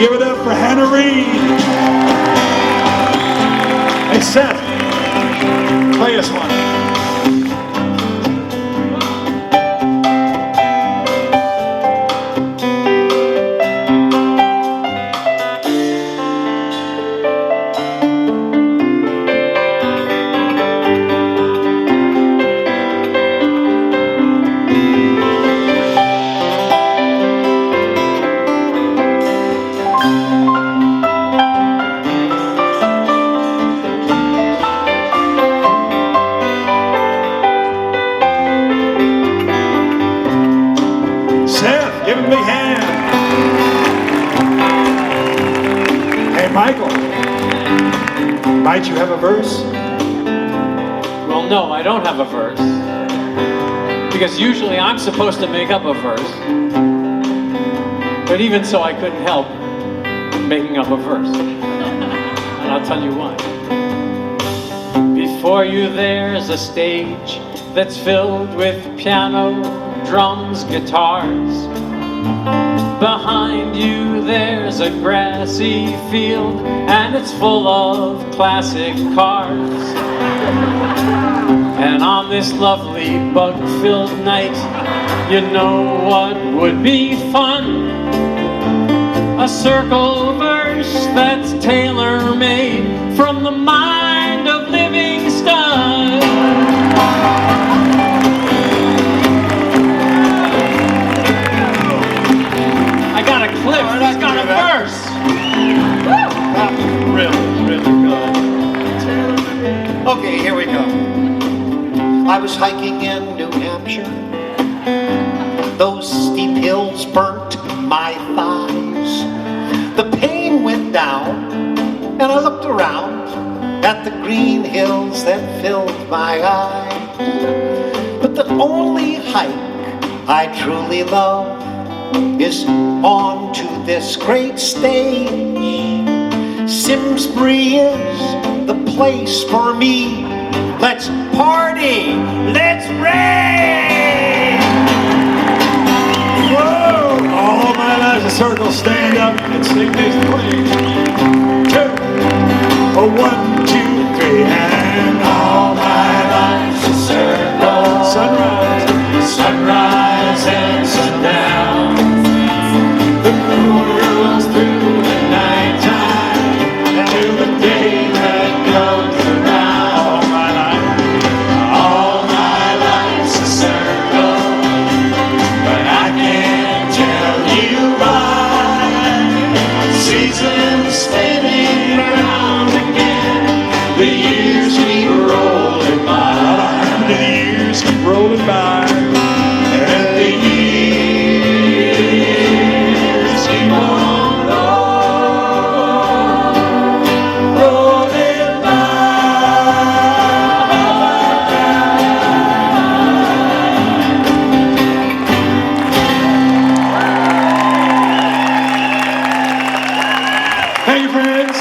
Give it up for Hannah Reed. Hey, Seth, play us one. Give him a big hand. Hey, Michael, might you have a verse? Well, no, I don't have a verse. Because usually I'm supposed to make up a verse. But even so, I couldn't help making up a verse. And I'll tell you why. Before you there's a stage that's filled with piano, drums, guitars. Behind you there's a grassy field and it's full of classic cars. And on this lovely bug-filled night, you know what would be fun? A circle verse that's tailor-made from the mind of Livingston. I got a clip He's got a verse. That was really, really good. Okay, here we go. I was hiking in New Hampshire. Those steep hills burnt my thighs. The pain went down, and I looked around at the green hills that filled my eyes. But the only hike I truly love is on to this great stage. Simsbury is the place for me. Let's party, let's rage! Whoa! All my life's a circle, stand up and sing next to me. 2, 1, 2, 3, and all my life's a circle. Sunrise, sunrise and sundown. The moon rules through the nighttime till the day that comes around. All my life's a circle, but I can't tell you why. Seasons spinning round again, the years keep rolling by. The years keep rolling by, and the years keep on rolling by. Thank you, friends.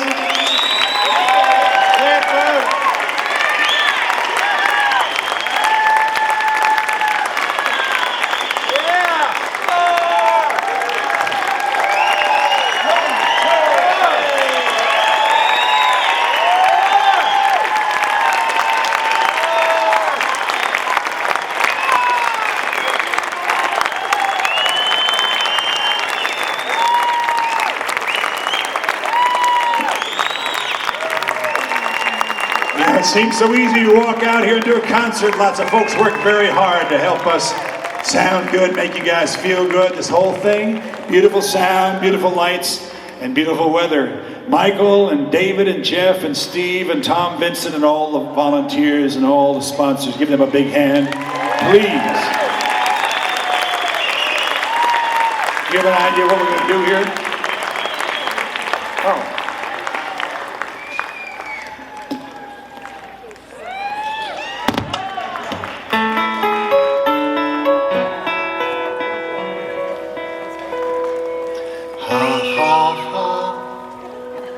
It seems so easy to walk out here and do a concert. Lots of folks work very hard to help us sound good, make you guys feel good. This whole thing, beautiful sound, beautiful lights, and beautiful weather. Michael and David and Jeff and Steve and Tom Vincent and all the volunteers and all the sponsors, give them a big hand, please. You have an idea what we're going to do here? Oh.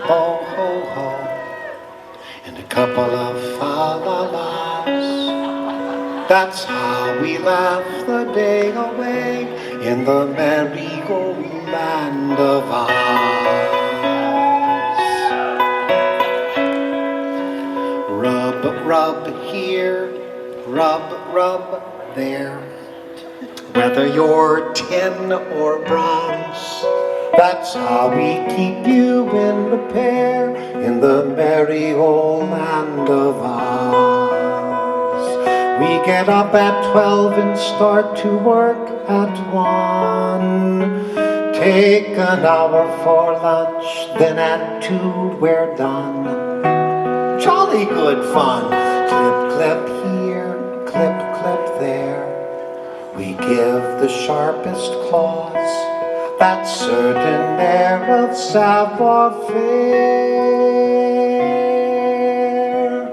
Ho, ho, ho, and a couple of fa-la-las. That's how we laugh the day away in the merry-go-round of Oz. Rub, rub here, rub, rub there. Whether you're tin or bronze, that's how we keep you in repair in the merry old land of Oz. We get up at 12 and start to work at 1. Take an hour for lunch, then at 2 we're done. Jolly good fun. Clip, clip here, clip, clip there. We give the sharpest claws that certain air of savoir-faire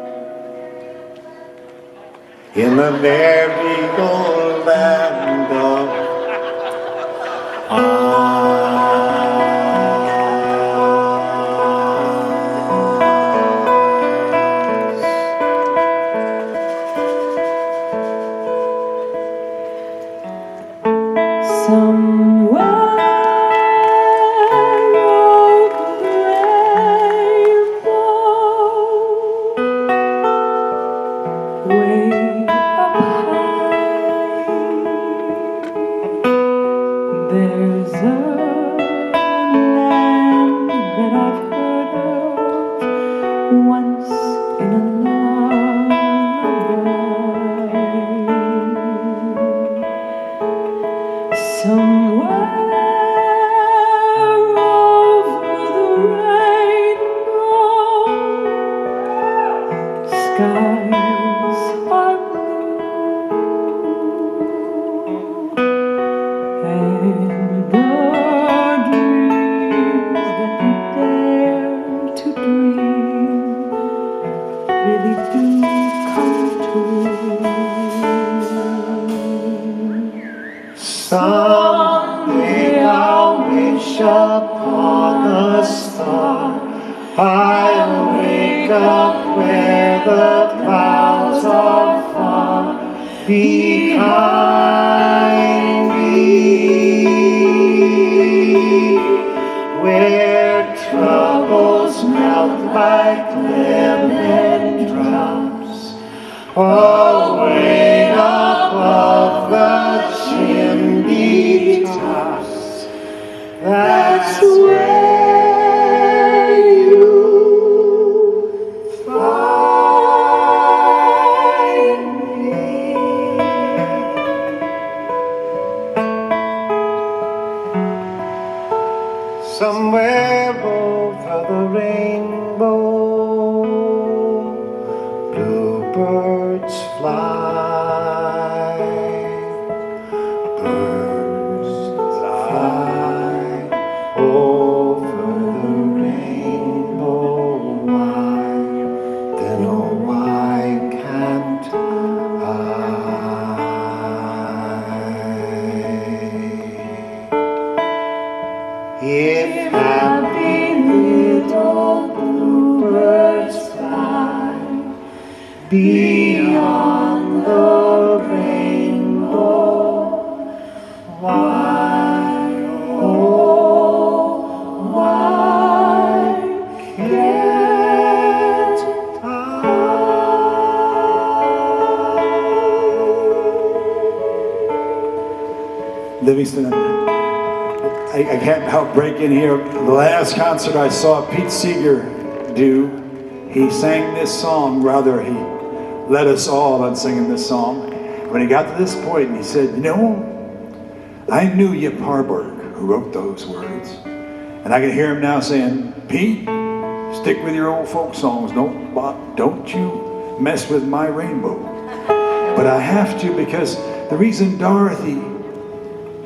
in the merry-go-round of Oz. the star. I'll wake up where the clouds are far behind me, where troubles melt like lemon drops away above the chimney tops. That's where you find me. Somewhere over the rainbow, bluebirds fly, birds fly over the rainbow. Why, then oh why can't I? If happy little bluebirds fly beyond the rainbow, why, oh, why can't I? Livingston, I can't help break in here. The last concert I saw Pete Seeger do, he sang this song, rather he led us all on singing this song. When he got to this point, he said, you know, I knew Yip Harburg, who wrote those words. And I can hear him now saying, Pete, stick with your old folk songs. Don't you mess with my rainbow. But I have to, because the reason Dorothy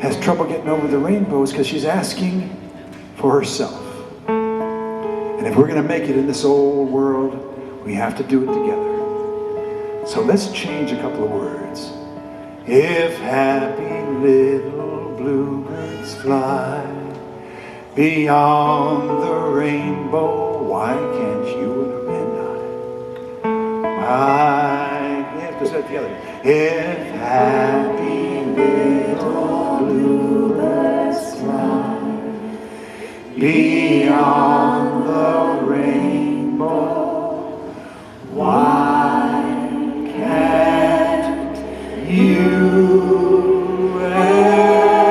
has trouble getting over the rainbow is because she's asking for herself. And if we're going to make it in this old world, we have to do it together. So let's change a couple of words. If happy little bluebirds fly beyond the rainbow, why can't you and I? We have to say it together. If happy little bluebirds fly beyond the rainbow, why can't you and I?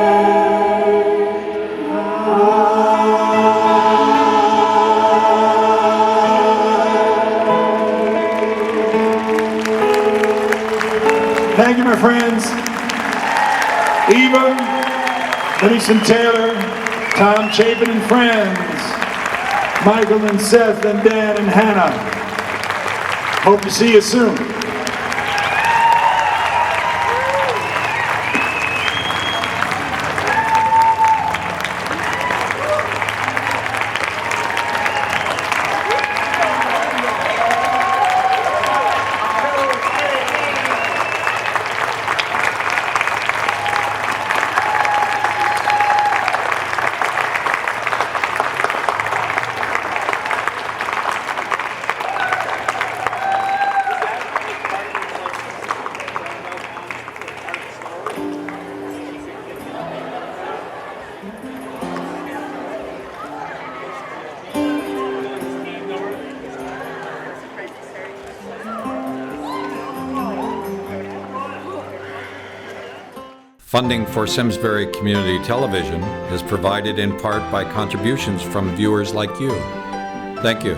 Thank you, my friends. Eva, Livingston Taylor, Tom Chapin and friends, Michael and Seth and Dan and Hannah. Hope to see you soon. Funding for Simsbury Community Television is provided in part by contributions from viewers like you. Thank you.